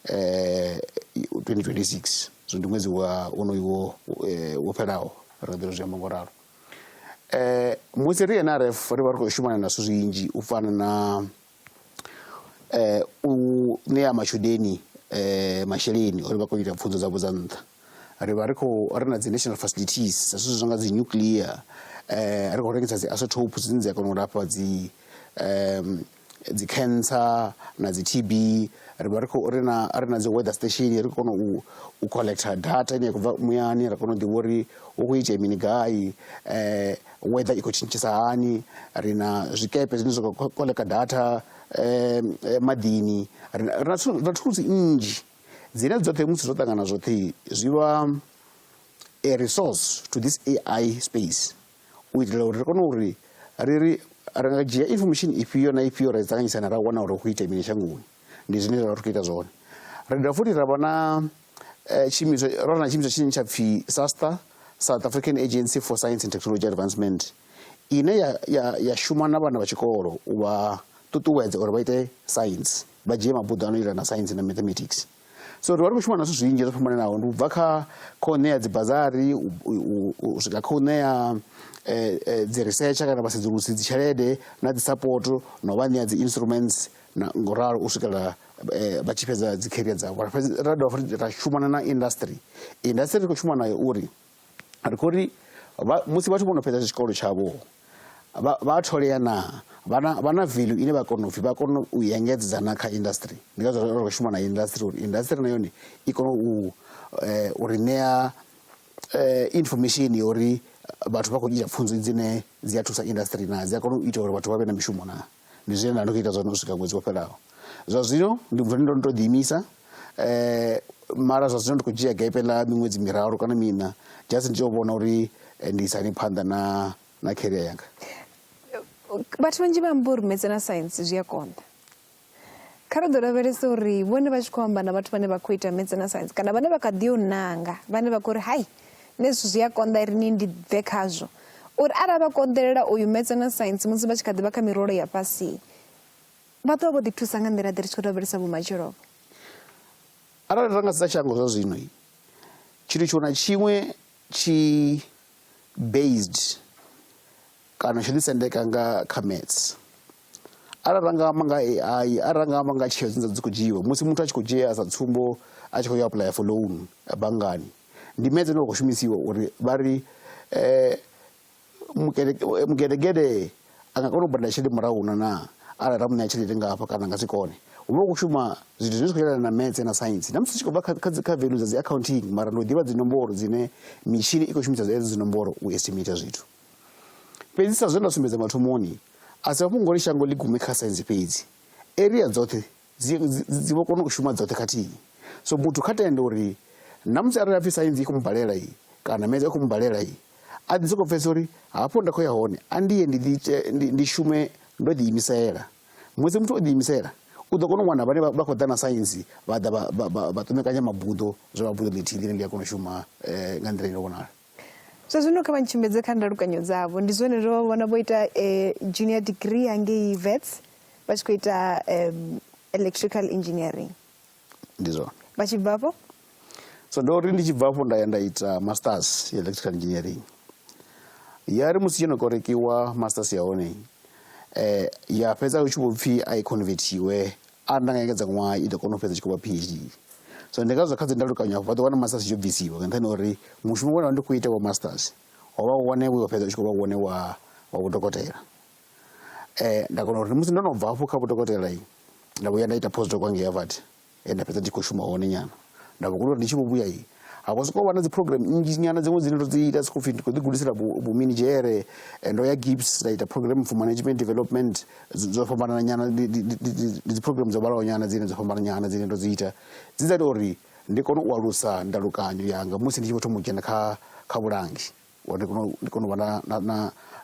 C: 2026. So ndi ṅwedzi wa uno wo fhelaho ri zwi amba ngoralo. Musi ri NRF ri vha ri khou shumana na zwithu zwinzhi u fana na u ṋea matshudeni masheleni uri vha kone u ita pfunzo dzavho dza nṱha. Ri vha ri na dzi national facilities zwithu zwi nga dzi nuclear ri khou rengisa dzi isotopes dzine dzi a kona u lafha dzi cancer na dzi TB. Ri vha ri na dzi weather station ri kona u collecta data ine ya khou bva muyani ra kona u ḓivha uri hu khou itea mini gai weather i khou tshintshisa hani. Ri na zwikepe zwine zwa khou collecta data maḓini. Ri na tools nnzhi dzine dzoṱhe musi zwo ṱangana zwoṱhe zwi vha a resource to this AI space u itela uri ri kone uri ri nga dzhia information ifhio na ifhio ra i ṱanganyisa na ra wana uri hu khou itea mini shangoni. Ndi zwine ra ri khou ita zwone. Ri dovha futhi ra vha na tshiimiswa tshine tsha pfhi SASTA, South African Agency for Science and Technology Advancement, ine ya shuma na vhana vha tshikolo u vha ṱuṱuwedza uri vha ite science vha dzhie mabuḓo ano ita na science na mathematics. So ri vha ri khou shuma na zwithu zwinzhi zwo fhambananaho ndi u bva kha u ṋea dzi bazari u swika kha u ṋea dzi researcher kana vhasedzulusi dzi tshelede na dzi support na u vha ṋea dzi instruments na ngoralo u swikela vha tshi fhedza dzi career dzavho. Ra dovha futhi ra shumana na industry ri khou shuma nayo uri ri khou ri musi vhathu vho no fhedza tshikolo tshavho vha tholea na vha na value ine vha kona vha kona u engedzedza na kha industry. Ndi ngazwo ri khou shuma na industry uri industry na yone i kona u ri ṋea information uri vhathu vha khou ita pfunzo dzine dzi a thusa industry na dzi a kona u ita uri vhathu vha vhe na mishumo na. Ndi zwine nda ndo khou ita zwone u swika ṅwedzi wo fhelaho. Zwa zwino ndi muthu ane ndo no tou ḓiimisa mara zwa zwino ndi khou dzhia gepe ḽa miṅwedzi miraru kana mina just ndi tshi u vhona uri ndi isa hani phanḓa na career yanga.
B: Vhathu vhanzhi vha amba uri maths na science zwi a konḓa. Kha ri ḓo lavhelesa uri vhone vha tshi khou amba na vhathu vhane vha khou ita maths na science kana vhane vha kha ḓi yo nanga vhane vha khou ri hai nṋe zwithu zwi a konḓa ri ni ndi bve khazwo uri arali vha konḓelela uyu maths na science musi vha tshi kha ḓi vha kha mirole ya fhasi vha ḓo vha vho ḓi thusa nga nḓila ḓi ri tshi khou lavhelesa vhumatshelo.
C: Arali ra nga sedza shango zwa zwino tshithu tshiṅwe na tshiṅwe tshi based kana tshi ḓisendeka nga kha maths. Arali ra nga amba nga AI arali ra nga amba nga tsheo dzine dzi khou dzhiiwa musi muthu a tshi khou dzhia sa tsumbo a tshi khou ya apply for loan banngani ndi maths ine wa khou shumisiwa uri vha ri mugedegede a nga kona u badela tshelede murahu na arali ra mu ṋea tshelede ngafha kana nga si kone. U vha u khou shuma zwithu zwine zwi khou yelana na maths na science na musi tshi khou bva kha value dza dzi accounting mara ndo ḓivha dzi nomboro dzine mitshini i khou shumisa dzi nomboro u estimate zwithu. Fhedzisa zwe nda sumbedza mathomoni a si mafhungo uri shango ḽi gume kha science fhedzi area dzoṱhe dzi vho kona u shuma dzoṱhe khathihi. So muthu kha tende uri namusi arali apfhi saintsi i khou mubalela iyi kana meza i khou mubalela iyi a ḓi sokou pfhesa uri hafho nda khou ya hone a ndiye ndi shume ndo ḓiimisela. Musi muthu o ḓiimisela u ḓo kona u wana vhane vha khou ḓa na saintsi vha ḓa vha ṱumekanya mabuḓo zwa mabuḓo ḽithihi ḽine ḽi a kona u shuma nga nḓila ine vhonala.
B: So zwino kha vha ntsumbedze kha ndalukanyo dzavho ndi zwone ndo vhona vho ita junior degree hangei vets vha tshi khou ita electrical engineering.
C: Ndi zwone.
B: Vha tshi bva afho?
C: So ndo ri ndi tshi bva afho nda ya nda ita masters ya electrical engineering. Ya ri musi yo no korekiwa masters ya hone ya fhedza u tshi vho pfhi a i convertiwe a nda nga engedza ṅwaha i ḓo kona u fhedza tshi khou vha PhD. So ndi ngazwo kha dzi ndalukanyo afho vha ḓo wana masters yo bvisiwa nga nṱhani uri mushumo wone ndi khou ita wa masters ho vha wone we wa fhedza u tshi khou vha wone wa vhudokotela. Nda kona uri musi ndo no bva afho kha vhudokotela nda vhuya nda ita postdoc hangei Harvard nda fhedza ndi khou shuma hone nyana. Nda vha kona uri ndi tshi vho vhuya ha khou sokou vha na dzi program nnzhi nyana dziṅwe dzine ndo dzi ita dzi khou pfhi ndi khou ḓigulisela vhuminizhiere ndo ya Gibbs nda ita program for management development dzo fhambanana nyana dzi program dzo vhalaho nyana dzine dzo fhambana nyana dzine ndo dzi ita dzi dza uri ndi kone u alusa ndalukanyo yanga musi ndi tshi vho thoma u dzhena kha vhulangi uri ndi kone u vha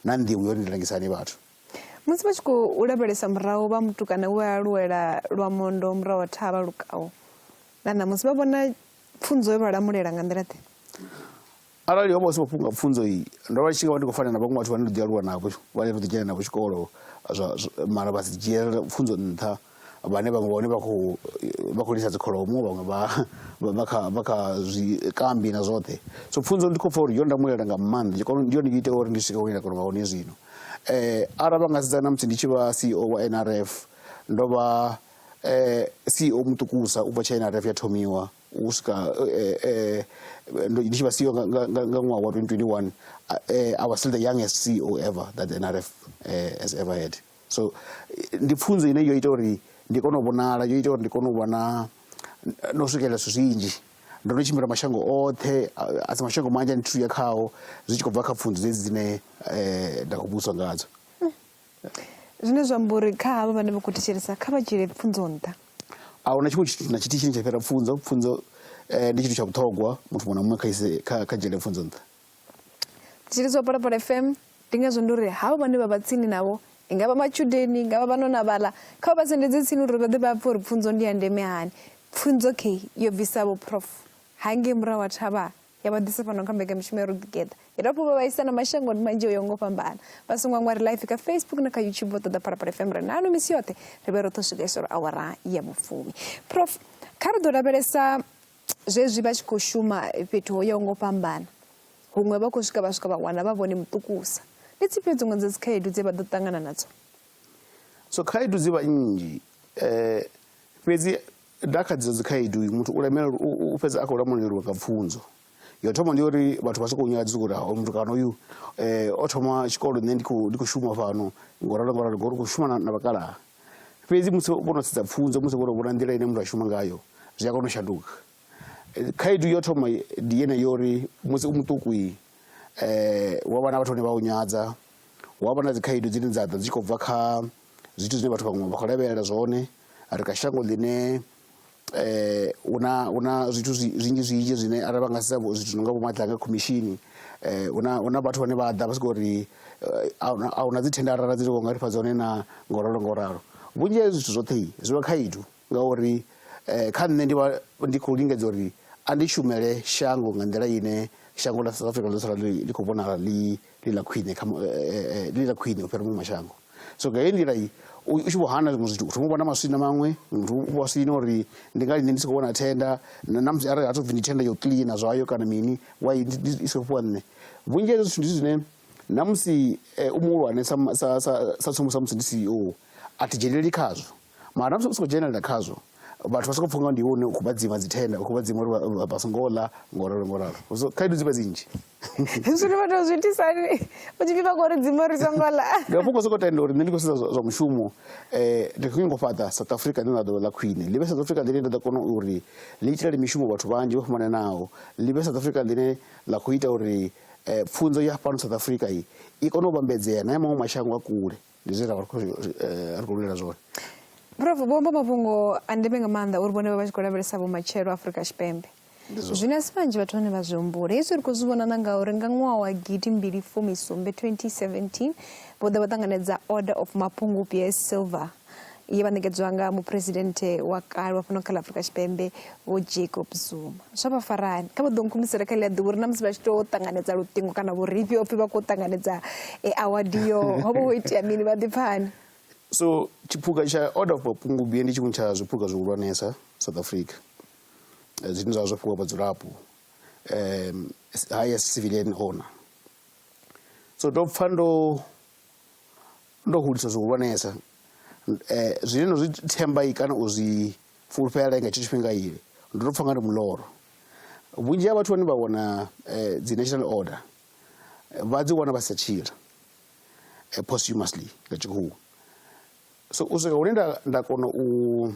C: na nḓivho yo uri ndi langisani vhathu.
B: Musi vha tshi khou lavhelesa murahu vha mutukana we a aluwela Lwamondo murahu wa thavha lukaho na namusi vha vhona pfunzo ye vha lamulela nga nḓila ḓe?
C: Arali ho vha si vho pfunzo iyi ndo vha tshi nga vha ndi khou fanela na vhaṅwe vhathu vhane ndo ḓi aluwa navho vhane ro ḓi dzhena navho tshikolo mara vha si dzhiela pfunzo nṱha vhane vhaṅwe vhone vha khou lisa dzikholomo vhaṅwe vha kha zwikambi na zwoṱhe. So pfunzo ndi khou pfha uri yo ndamulela nga maanḓa ndi yone ite uri ndi swike hune nda kona u vha hone zwino. Arali vha nga sedza na musi ndi tshi vha CEO wa NRF ndo vha CEO muṱukusa u bva tsha NRF ya thomiwa u swika ndi tshi vha CEO nga ṅwaha wa 2021 I was still the youngest CEO ever that the NRF has ever had. So ndi pfunzo ine yo ita uri ndi kone u vhonala yo ita uri ndi kone u vha no swikelela zwithu zwinzhi. Ndo no tshimbila mashango oṱhe a si mashango manzhi ndi thuya khao zwi tshi khou bva kha pfunzo dzedzi dzine nda khou vhudzwa ngadzo.
B: Zwine zwa amba uri kha havha vhane vha khou thetshelesa kha vha dzhiele pfunzo nṱha.
C: A hu na tshiṅwe tshithu na tshithihi tshine tsha fhira pfunzo ndi tshithu tsha vhuṱhogwa muthu muṅwe na muṅwe kha dzhiele pfunzo nṱha.
B: Tshiliswa Phalaphala FM ndi ngazwo ndi uri havha vhane vha vha tsini navho i nga vha matshudeni i nga vha vhanona vhaḽa kha vha sendedze tsini uri vha ḓe vha pfhe uri pfunzo ndi ya ndeme hani. Pfunzo yo bvisa vho Prof hangei murahu wa thavha ya vha ḓisa fhano kha mbekanyamushumo ya Roḓigeḓa i dovha vha vhaisa na mashangoni manzhi o yaho nga u fhambana. Vha songo ṅwari live kha Facebook na kha YouTube vho ṱoḓa Phalaphala FM ri nano misi yoṱhe ri vhe roṱhe u swika awara ya Vhufumi. Prof kha ri ḓo lavhelesa zwezwi vha tshi khou shuma fhethu ho yaho nga u fhambana huṅwe vha khou swika vha wana vha vhone muṱukusa ndi dzifhio dziṅwe dza dzi khaedu dze vha ḓo ṱangana nadzo?
C: So khaedu dzi vha nnzhi fhedzi nda kha dzidzo dzi khaedu muthu u lemela u fhedza a khou lamuleliwa nga pfunzo. Yo thoma ndi uri vhathu vha sokou nyadza uri muthu kana uyu o thoma tshikolo nṋe ndi khou shuma fhano ngoralo ngori khou shuma na vhakalaha. Fhedzi musi vho no sedza pfunzo musi vho no vhona nḓila ine muthu a shuma ngayo zwi a kona u shanduka. Khaedu yo thoma ndi yeneyo uri musi u muṱuku wa vha na vhathu vhane vha u nyadza wa vha na dzi khaedu dzine dza ḓa dzi khou bva kha zwithu zwine vhathu vhaṅwe vha khou lavhelela zwone. Ri kha shango ḽine una zwithu zwinzhi zwine arali vha nga sedza zwithu nga vho madlanga khomishini una vhathu vhane vha ḓa vha sokou ri a huna dzi thendarara dzine vha nga ri fha dzone na ngoralo. Vhunzhi ha zwithu zwoṱhe zwi vha khaedu ngauri kha nṋe ndi khou lingedza uri a ndi shumele shango nga nḓila ine shango ḽa South Africa ḽo sala ḽi khou vhonala ḽi ḽa khwine u fhira maṅwe mashango. So nga heyi nḓila u tshi vho hana zwiṅwe zwithu u thoma u vhona maswina maṅwe muthu u wa swina uri ndi nga ine ndi sokou vhona tenda na musi arali ha tou pfhi ndi tenda yo cleana zwayo kana mini wai i sokou fhiwa nṋe. Vhunzhi ha zwithu ndi zwine na musi u muhulwane sa tsumbo sa musi ndi CEO a thi dzheneleli khazwo mara na musi u sokou dzhenelela khazwo vhathu vha sokou pfha nga ndi iwe u khou vha dzima dzi tenda u khou vha dzima uri vha songo ḽa ngoralo. So khaedu dzi vha dzi nnzhi.
B: Zwine vha tou zwi itisani u tshi pfhi vha khou ri dzima uri songo ḽa.
C: Nga fhungo sokou tenda uri nṋe ndi khou sedza zwa mushumo ndi khou nyanga u fhaṱa South Africa ḽine ḽa ḓo vha ḽa khwine ḽi vhe South Africa ḽine ḽa ḓo kona uri ḽi itele mishumo vhathu vhanzhi vho fhambananaho. Ḽi vhe South Africa ḽine ḽa khou ita uri pfunzo ya fhano South Africa i kone u vhambedzea na ya maṅwe mashango a kule. Ndi zwine ra khou lwela zwone.
B: Prof, bomba mafhungo a ndeme nga maanḓa uri vhone vha tshi khou lavhelesa vho matshelo Afrika Tshipembe. Zwino a si vhanzhi vhathu vhane vha zwi humbula. Hezwi ri khou zwi vhona na ngauri nga ṅwaha wa 2017 vho ḓa vha ṱanganedza Order of Mapungubwe Silver ye vha ṋekedzwa nga muphuresidennde wa kale wa fhano kha Afrika Tshipembe Vho Jacob Zuma. Zwa vha farani kha vha ḓo nkhumisela kha ḽi ḓuvha uri na musi vha tshi tou ṱanganedza luṱingo kana vhurifhi opfi vha khou ṱanganedza award yo ho vha ho itea mini vha ḓipfani?
C: So tshipuka tsha Order of Mapungubwe ndi tshiṅwe tsha zwipuka zwihulwanesa South Africa. Zwine zwa zwo fhiwa vhadzulapo highest civilian honor. So ndo pfa ndo hulisa zwihulwanesa zwine no zwi themba kana u zwi fulufhela nga tshifhinga ile ndo pfa nga ndi muloro. Vhunzhi ha vhathu vhane vha wana dzi national order vha dzi wana vha sa tshila posthumously nga tshikhuwa. So u swika hune nda kona u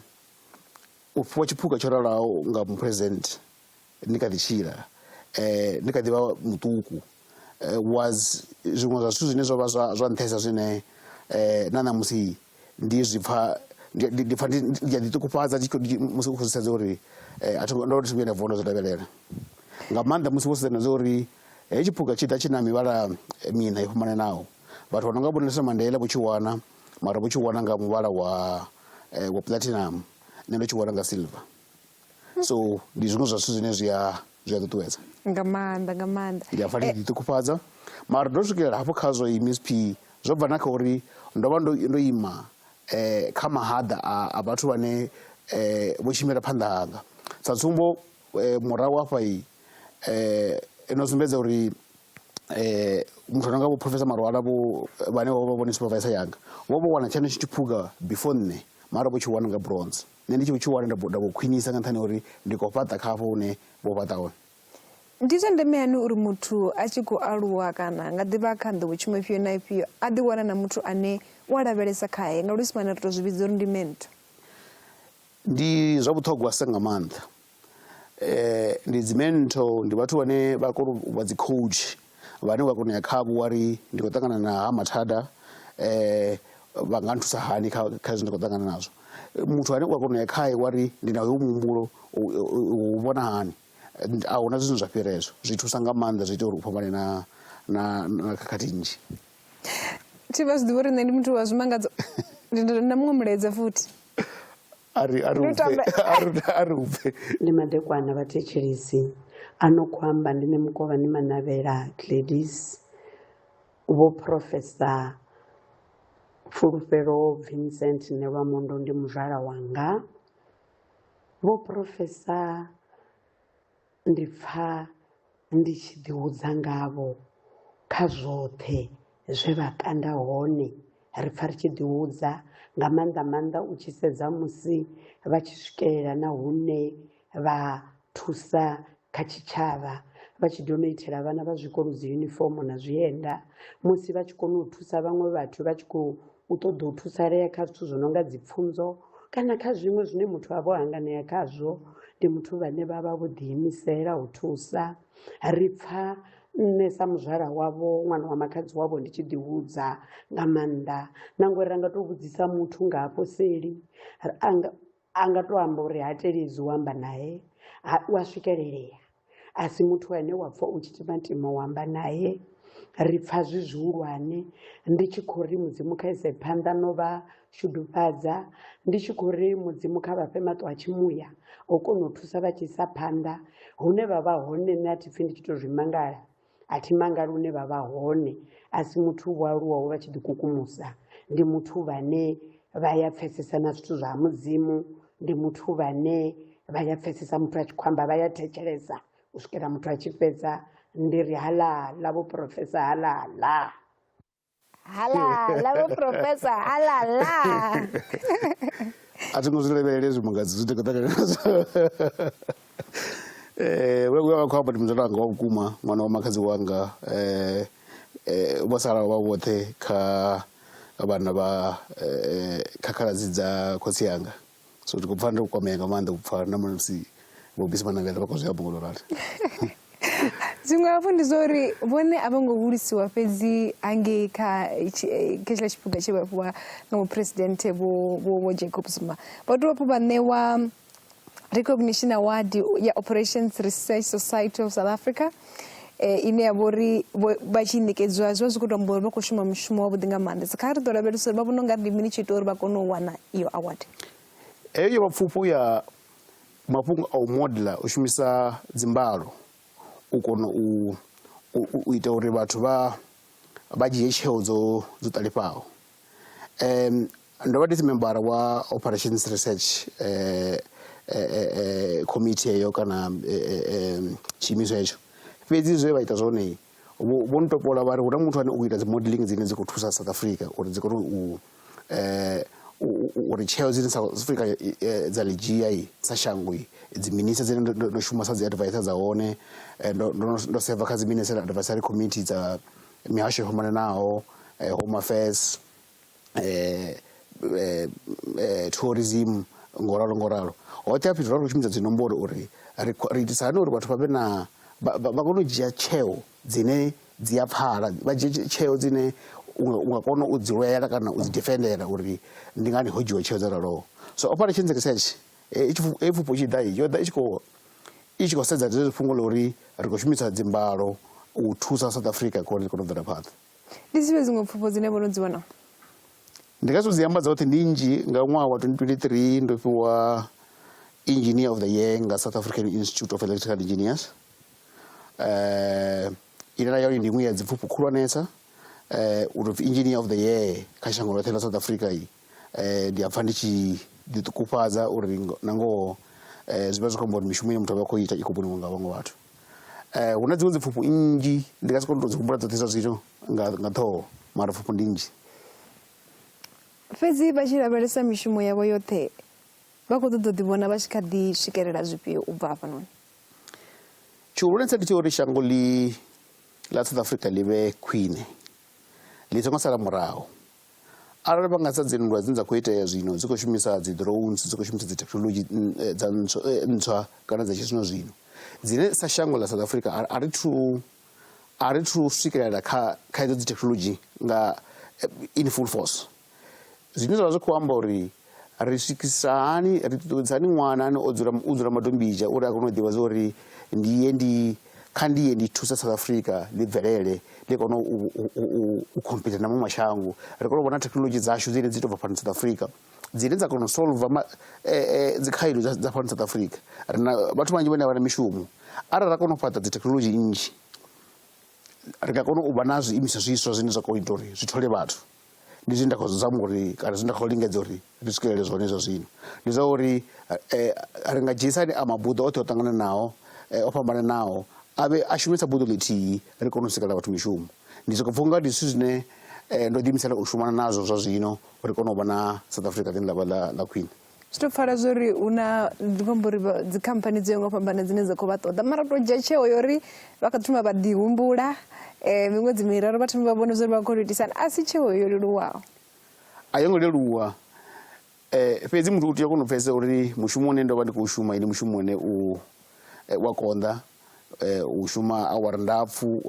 C: fhiwa tshipuka tsho ralaho nga muphuresidennde ndi kha ḓi tshila ndi kha ḓi vha muṱuku was zwiṅwe zwa zwithu zwine zwo vha zwa nṱhesa zwine na ṋamusi ndi zwi pfa ndi pfa ndi a ḓiṱukufhadza musi u khou zwi sedza uri ndo thi vhuya nda vuwa ndo zwi lavhelela nga maanḓa musi wo sedza na zwa uri hei tshipuka tshi ḓa tshi na mivhala mina yo fhambanaho. Vhathu vha no nga vho Nelson Mandela vho tshi wana mara vho tshi wana nga muvhala wa platinum nṋe ndo tshi wana nga silver. So ndi zwiṅwe zwa zwithu zwine zwi a ṱuṱuwedza
B: nga maanḓa.
C: Ndi a fa ndi ḓiṱukufhadza mara ndo swikelela hafho khazwo Miss P zwo bva na kha uri ndo vha ndo ima kha mahaḓa a vhathu vhane vho tshimela phanḓa hanga. Sa tsumbo murahu hafha no sumbedza uri muthu a no nga vho Professor Marwala vhane vho vha vhone supervisor yanga vho wana tshenetsho tshipuka before nne mara vho tshi wana nga bronze. Nṋe ndi tshi wana nda vho khwinisa nga nṱhani uri ndi khou fhaṱa kha hafho hune vho fhaṱa hone.
B: Ndi zwa ndeme hani uri muthu a tshi khou aluwa kana nga ḓivha kha nḓowetshumo ifhio na ifhio a ḓi wana na muthu ane wa lavhelesa khaye nga luisimane ri tou zwi vhidza uri ndi mentor?
C: Ndi zwa vhuṱhogwa sa nga maanḓa. Ndi dzi mentor ndi vhathu vhane vha kona u vha dzi coach vhane vha kona ya khavho wari ndi khou ṱangana na ha mathada vha nga nthusa hani kha zwine ndi khou ṱangana nazwo. Muthu ane wa kona ya khaye wari ndi na hoyo muhumbulo u vhona hani a huna zwine zwa fhira hezwo zwi thusa nga maanḓa zwi ita uri u fhambane na khakhathi nnzhi.
B: Thi vha zwi ḓivha uri nṋe ndi muthu wa zwimangadzo na muṅwe mulaedza futhi
C: ari ubve.
E: Ndi madekwana vhathetshelesi ano khou amba ndi Nemukovhani Manavhela Gladys vho Professor Fulufhelo Vincent Nelwamondo ndi muzhala wanga. Vho Professor ndi pfa ndi tshi ḓihudza ngavho kha zwoṱhe zwe vha kanda hone ri pfa ri tshi ḓihudza nga maanḓa u tshi sedza musi vha tshi swikelela na hune vha thusa kha tshitshavha vha tshi donathela vhana vha zwikolo dzi uniform na zwienda musi vha tshi kona u thusa vhaṅwe vhathu vha tshi khou ṱoḓa u thusalea kha zwithu zwi no nga dzi pfunzo kana kha zwiṅwe zwine muthu a vho hanganea khazwo. Ndi muthu vhane vha vha vho ḓiimisela u thusa. Ri pfa nṋe sa muzhala wavho ṅwana wa makhadzi wavho ndi tshi ḓihudza nga maanḓa na ngori ra nga tou vhudzisa muthu nga hafho seli a nga tou amba uri ha teledzi u amba naye u a swikelelea a si muthu ane wa pfa u tshi timatima u amba naye. Ri pfa zwi zwihulwane ndi tshi khou ri mudzimu kha ise phanḓa no vha shudufhadza ndi tshi khou ri mudzimu kha vha fhe maṱo a tshimuya o kona u thusa vha tshi isa phanḓa hune vha vha hone. Nṋe a thi pfhi ndi tshi tou zwi mangala a thi mangali hune vha vha hone a si muthu vho aluwaho vha tshi ḓikukumusa. Ndi muthu vhane vha ya pfhesesa na zwithu zwa mudzimu. Ndi muthu vhane vha ya pfhesesa muthu a tshi khou amba vha ya thetshelesa u swikela muthu a tshi fhedza. Ndi ri halala vho Professor halala
B: vho Professor halala.
C: A thi ngo zwi lavhelele zwi mungadzi zwi khou ṱangana nazwo. Vha khou amba ndi muzhala wanga wa vhukuma ṅwana wa makhadzi wanga vho sala vha vhoṱhe kha vhana vha khaladzi dza khotsi yanga. So ndi khou pfa ndi kwamea nga maanḓa u pfa na musi vho Bisi Manavhela vha khou zwi amba ngo rali.
B: Zwiṅwe hafhu ndi zwa uri vhone a vho ngo hulisiwa fhedzi hangei kha hetshiḽa tshifhinga tshe vha fhiwa nga muphuresidennde vho Jacob Zuma. Vha dovha hafhu vha ṋewa recognition award ya Operations Research Society of South Africa ine ya vha uri vha tshi ṋekedzwa zwi vha zwi khou tou amba uri vha khou shuma mushumo wavhuḓi nga maanḓesa. Kha ri ḓo lavhelesa uri vha vhona u nga ndi mini tshi ita uri vha kone u wana iyo award.
C: Heyo yo pfufho ya mafhungo a u modela u shumisa dzimbalo u kona u ita uri vhathu vha dzhie tsheo dzo ṱalifhaho. Ndo vha ndi si membara wa Operations Research committee heyo kana tshiimiswa hetsho. Fhedzi zwe vha ita zwone vho ntopola vha ri hu na muthu ane u ita dzi modeling dzine dzi khou thusa South Africa uri dzi kone uri tsheo dzine South Africa dza ḽi dzhia sa shango dzi minister dzine ndo shuma sa dzi advisor dza hone ndo seva kha dzi minister advisory committee dza mihasho yo fhambananaho, home affairs, tourism ngoralo hoṱhe a fhethu ri shumisa dzi nomboro uri ri itisa hani uri vhathu vha vhe na vha kone u dzhia tsheo dzine dzi a pfhala, vha dzhie tsheo dzine u nga kona u dzi lwela kana u dzi defendela uri ndi ngani ho dzhiwa tsheo dza raloho. So Operations Research pfufho tshi ḓa yo ḓa i tshi khou sedza zwezwo fhungo ḽa uri ri khou shumisa dzimbalo u thusa South Africa kone u bvela phanḓa.
B: Ndi dzifhio dziṅwe pfufho dzine vho no dzi wana?
C: Ndi nga zwo dzi amba dzoṱhe ndi nnzhi. Nga ṅwaha wa 2023 ndo fhiwa Engineer of the Year nga South African Institute of Electrical Engineers. Ine nayo ndi iṅwe ya dzi pfufho khulwanesa uri pfi Engineer of the Year kha shango ḽoṱhe ḽa South Africa ndi a pfha ndi tshi ḓiṱukufhadza uri na ngoho zwi vha zwi khou amba uri mishumo ine muthu a vha khou ita i khou vhoniwa nga vhaṅwe vhathu. Hu na dziṅwe dzi pfufho nnzhi ndi nga si kone u tou dzi humbula dzoṱhe zwa zwino nga ṱhoho mara pfufho ndi nnzhi.
B: Fhedzi vha tshi lavhelesa mishumo yavho yoṱhe vha khou ṱoḓa u ḓivhona vha tshi kha ḓi swikelela zwifhio u bva hafhanoni?
C: Tshihulwane ndi tsha uri shango ḽa South Africa ḽi vhe khwine, ḽi songo sala muraho. Arali vha nga sedza nndwa dzine dza khou itea zwino dzi khou shumisa dzi drones, dzi khou shumisa dzi thekhinolodzhi dza ntswa kana dza tshizwino dzine sa shango ḽa South Africa a ri thu swikelela kha hedzo dzi thekhinolodzhi nga in full force. Zwine zwa vha zwi khou amba uri ri swikisa hani, ri ṱuṱuwedza hani ṅwana ane u dzula madombizha uri a kone u ḓivha zwa uri ndiye ndi thusa South Africa ḽi bvelele ḽi kone u compete na maṅwe mashango. Ri kone u vhona thekhinolodzhi dzashu dzine dzi tou bva fhano South Africa dzine dza kona u solve dzi khaedu dza fhano South Africa. Ri na vhathu vhanzhi vhane vha na mishumo. Arali ra kona u fhaṱa dzi thekhinolodzhi nnzhi ri nga kona u vha na zwiimiswa zwiswa zwine zwa kona u ita uri zwi thole vhathu. Ndi zwine nda khou zama uri kana zwine nda khou lingedza uri ri swikelele zwone zwa zwino ndi zwa uri ri nga dzhiisani a mabuḓo oṱhe o ṱangananaho o fhambananaho a shumisa buḓo ḽithihi ri kone u sikelela vhathu mishumo. Ndi sokou pfha unga ndi zwithu zwine ndo ḓiimisela u shumana nazwo zwa zwino uri kone u vha na South Africa ḽine ḽa vha ḽa khwine.
B: Zwi tou pfala zwa uri hu na ndi khou amba uri dzi khamphani dzo yaho nga u fhambana dzine dza khou vha ṱoḓa mara tou dzhia tsheo ya uri vha kha thoma vha ḓihumbula miṅwedzi miraru vha thoma vha vhone zwa uri vha khou itisana. A si tsheo yo leluwaho. A yo ngo leluwa. Fhedzi muthu u tea u kona u pfhesesa uri mushumo une ndo vha ndi khou shuma ndi mushumo une wa konḓa, u shuma awara ndapfu,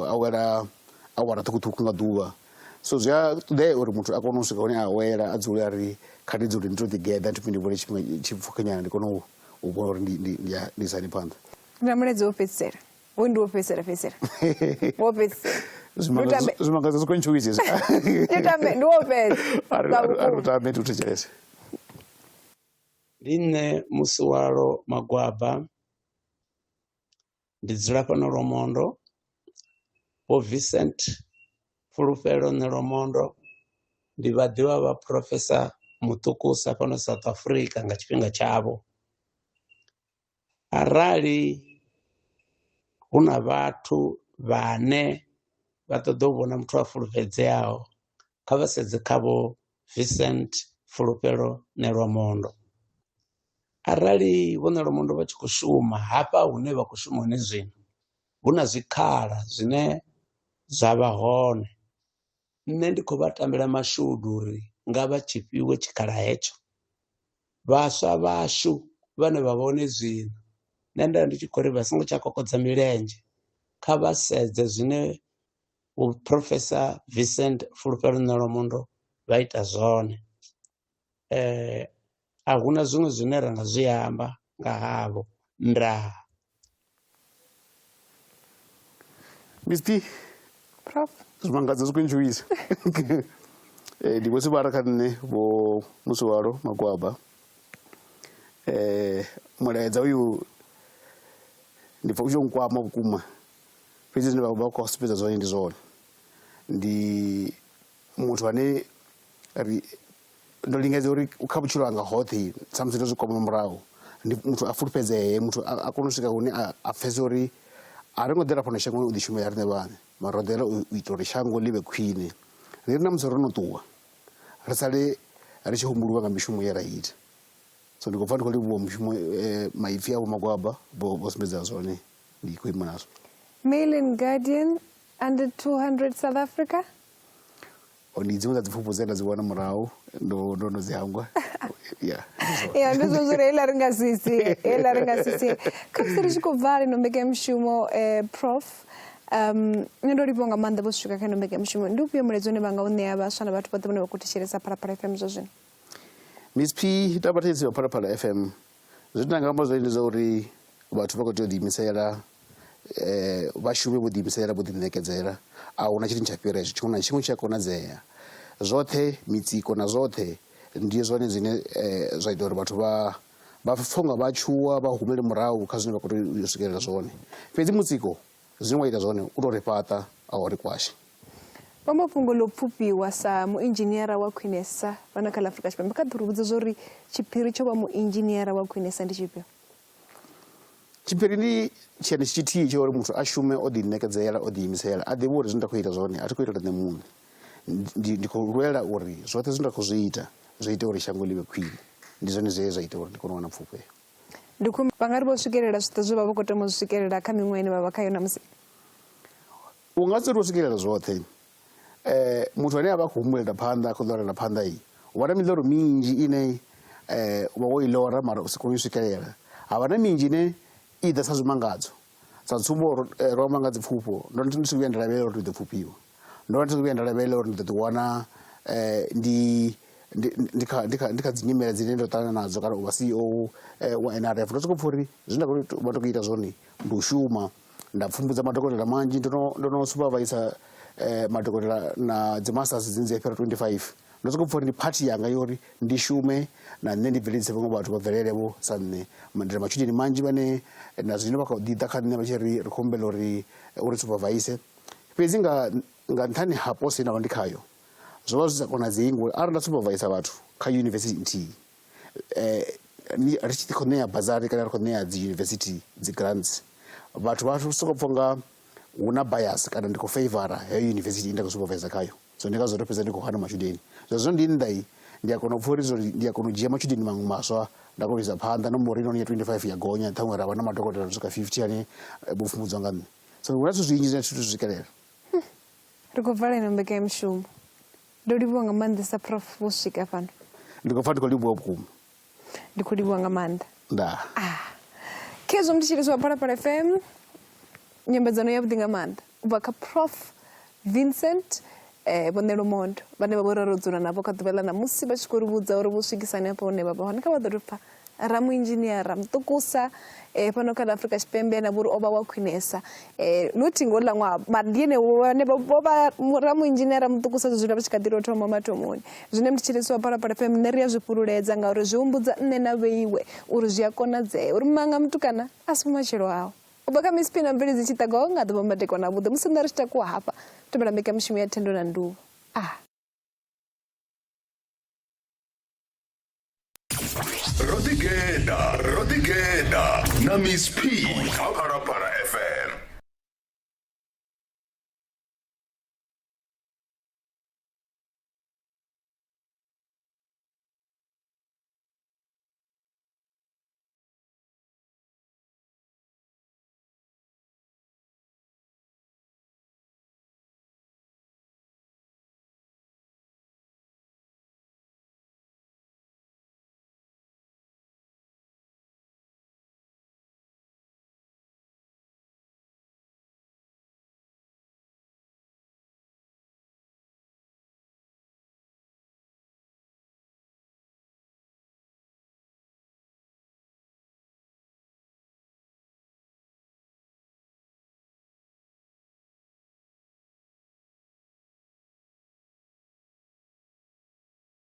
B: awara ṱhukhuṱhukhu nga ḓuvha. So zwi a ṱoḓea uri muthu a kone u swika hune a awela a dzule a ri kha ndi dzule ndi to ḓigeḓa ndi vhone tshifhinga tshipfhukanyana ndi kone u vhona uri ndi sani phanḓa. Na muledzwa wo fhedzisela wo ndi wo fhedzisela wo fhedzisela
C: zwimanga zwi khou ntshuwisa
B: tambe ndi wo fhedza
C: ari tambe tu thetshelese.
F: Ndi nṋe Musiwalo Magwaba ndi dzula fhano Lwamondo. Vho Vincent Fulufhelo Nelwamondo ndi vhaḓivha vha Profesa muṱukusa fhano South Africa nga tshifhinga tshavho. Arali hu na vhathu vhane vha ṱoḓa u vhona muthu a fulufhedzeaho kha vha sedze khavho Vincent Fulufhelo Nelwamondo. Arali vho Nelwamondo vha tshi khou shuma hafha hune vha khou shuma hone zwino hu na zwikhala zwine zwa vha hone, nṋe ndi khou vha tambela mashudu uri nga vha tshi fhiwe tshikhala hetsho. Vhaswa vhashu vhane vha vha hone zwino nṋe nda ndi tshi khou ri vha songo tsha kokodza milenzhe kha vha sedze zwine Professor Vincent Fulufhelo Nelwamondo vha ita zwone. A huna zwiṅwe zwine ra nga zwi amba nga havho. Ndaa.
C: Miss P,
B: Prof.
C: zwimangadza zwi khou ntshuwisa. Ndi vho sivhara kha nṋe vho Musiwalo Magwaba. Mulaedza uyu ndi pfa u tshi nkwama vhukuma. Fhedzi zwine vha khou sumbedza zwone ndi zwone. Ndi muthu ane ndo lingedza uri kha vhutshilo hanga hoṱhe sa musi ndo zwi kwama murahu ndi muthu a fulufhedzee, muthu a kone u swika hune a pfhese uri a ri ngo ḓela fhano shangoni u ḓishumela riṋe vhaṋe, mara ro ḓela u ita uri shango ḽi vhe khwine. Ri ri na musi ro no ṱuwa ri sale ri tshi humbulwa nga mishumo ye ra ita. So ndi khou pfa ndi khou livhuwa mushumo maipfi avho Magwaba vho sumbedza zwone, ndi khou ima nazwo.
B: Mail and Guardian under 200 South Africa.
C: Ndi dziṅwe dza dzipfufho dze nda dzi wana murahu ndo dzi hangwa.
B: Ya ndi zwo zwire ila ri nga sisi kha musi ri tshi khou bva lino mbekanyamushumo Prof, nṋe ndo livhuwa nga maanḓa vho swika kha ino mbekanyamushumo. Ndi ufhio mulaedza une vha nga u ṋea vhaswa na vhathu vhoṱhe vhane vha khou thetshelesa Phalaphala FM zwa zwino?
C: Miss P, tabathedzi wa Phalaphala FM zwine nda nga amba zwone ndi zwa uri vhathu vha khou tea u ḓiimisela, vhashumi vho ḓiimisela vho ḓiṋekedzela. A huna tshithu tsha fhira hezwo, tshiṅwe na tshiṅwe tshi a konadzea. Zwoṱhe mitsiko na zwoṱhe ndi zwone zwine zwa ita uri vhathu vha pfhe unga vha tshuwa, vha humele murahu kha zwine vha khou tea u swikelela zwone. Fhedzi mutsiko zwine wa ita zwone u tou ri fhaṱa a u ri kwashi.
B: Vha mafhungo ḽo pfufhiwa sa muinzhiniyara wa khwinesa fhano kha ḽa Afrika Tshipembe, kha ḓi ri vhudza zwa uri tshiphiri tsho vha muinzhiniyara wa khwinesa ndi tshifhio?
C: Tshiphiri ndi tshenetshi tshithihi tsha uri muthu a shume o ḓiṋekedzela, o ḓiimisela, a ḓivhe uri zwine nda khou ita zwone a thi khou itela nṋe muṋe. Ndi khou lwela uri zwoṱhe zwine nda khou zwi ita zwi ite uri shango ḽi vhe khwine. Ndi zwone zwe zwa ita uri ndi kone u wana pfufho.
B: Ndi khou vha nga ri vho swikelela zwithu zwe vha vha khou tama u zwi swikelela kha miṅwaha ine vha vha khayo namusi?
C: U nga si tou swikelela zwoṱhe. Muthu ane a vha a khou humbulela phanḓa, a khou ḽorela phanḓa u vha na miḽoro minzhi ine u vha wo i ḽora mara u si kone u i swikelela. Ha vha na minzhi ine i ḓa sa zwimangadzo. Sa tsumbo ro amba nga dzipfufho, ndo ndi si vhuya nda lavhelela uri ndi ḓo pfufhiwa. Ndo ndi si vhuya nda lavhelela uri ndi ḓo ḓiwana ndi kha dzi nyimele dzine ndo ṱangana nadzo kana u vha CEO wa NRF. Ndo sokou pfha uri zwine nda khou ita zwone ndi u shuma. Nda pfumbudza madokotela manzhi, ndo no supervisa madokotela na dzi masters dzine dzi fhira 25. Ndo sokou pfha uri ndi phathi yanga yori ndi shume na nṋe ndi bveledzise vhaṅwe vhathu vha bvelelevho sa nṋe. Ndi na matshudeni manzhi vhane na zwino vha khou ḓiḓa kha nṋe vha tshi ri khou humbela uri supervise. Fhedzi nga nṱhani ha poso ine nda vha ndi khayo zwo vha zwi sa konadzei ngori arali nda supervisa vhathu kha yunivesithi nthihi ri tshi khou ṋea bazari kana ri khou ṋea dzi yunivesithi dzi grants, vhathu vha sokou pfha nga hu na bias kana ndi khou favora heyo yunivesithi ine nda khou supervisa khayo. So ndi ngazwo ndo fhedza ndi khou hana matshudeni. Zwezwo ndi nnḓa ndi a kona u pfha uri ndi a kona u dzhia matshudeni maṅwe maswa nda kona u isa phanḓa. Nomboro inoni ya 25 ya gonya, ṱhaṅwe ra vha na madokotela no swika 50 ane vho pfumbudzwa nga nṋe. So hu na zwithu zwinzhi zwine thu swikelela.
B: Ri khou vala ino mbekanyamushumo. Ndo livhuwa nga maanḓesa Prof vho swika fhano.
C: Ndi khou pfa ndi khou livhuwa vhukuma.
B: Ndi khou livhuwa nga maanḓa.
C: Ndaa.
B: Khezwo mthetshelesi wa Phalaphala FM, nyambedzano yavhuḓi nga maanḓa u bva kha Prof Vincent Nelwamondo vhane vha vho ri ro dzula navho kha ḓuvha ḽa ṋamusi vha tshi khou ri vhudza uri vho swikisani hafho hune vha vha hone. Kha vha ḓo ri pfha ramuinzhiniyara muṱukusa fhano kha ḽa Afrika Tshipembe ane vha uri o vha wa khwinesa nothi ngo ḽa ṅwaha mara ndi ene vhane vho vha ramuinzhiniyara muṱukusa zwino vha tshi kha ḓi tou thoma mathomoni. Zwine mthetshelesi wa Phalaphala FM nṋe ri a zwi fhululedza ngauri zwi humbudza nṋe na vheiwe uri zwi a konadzea uri manga mutukana a si matshelo awo. U bva kha Miss P na mveledzi tshi ṱagaho nga ḓuvha madekwana vhuḓe musi nda ri tshi takuwa hafha tevhela mbekanyamushumo ya Thendo na Nduvha.
A: Roḓigeḓa na Miss P.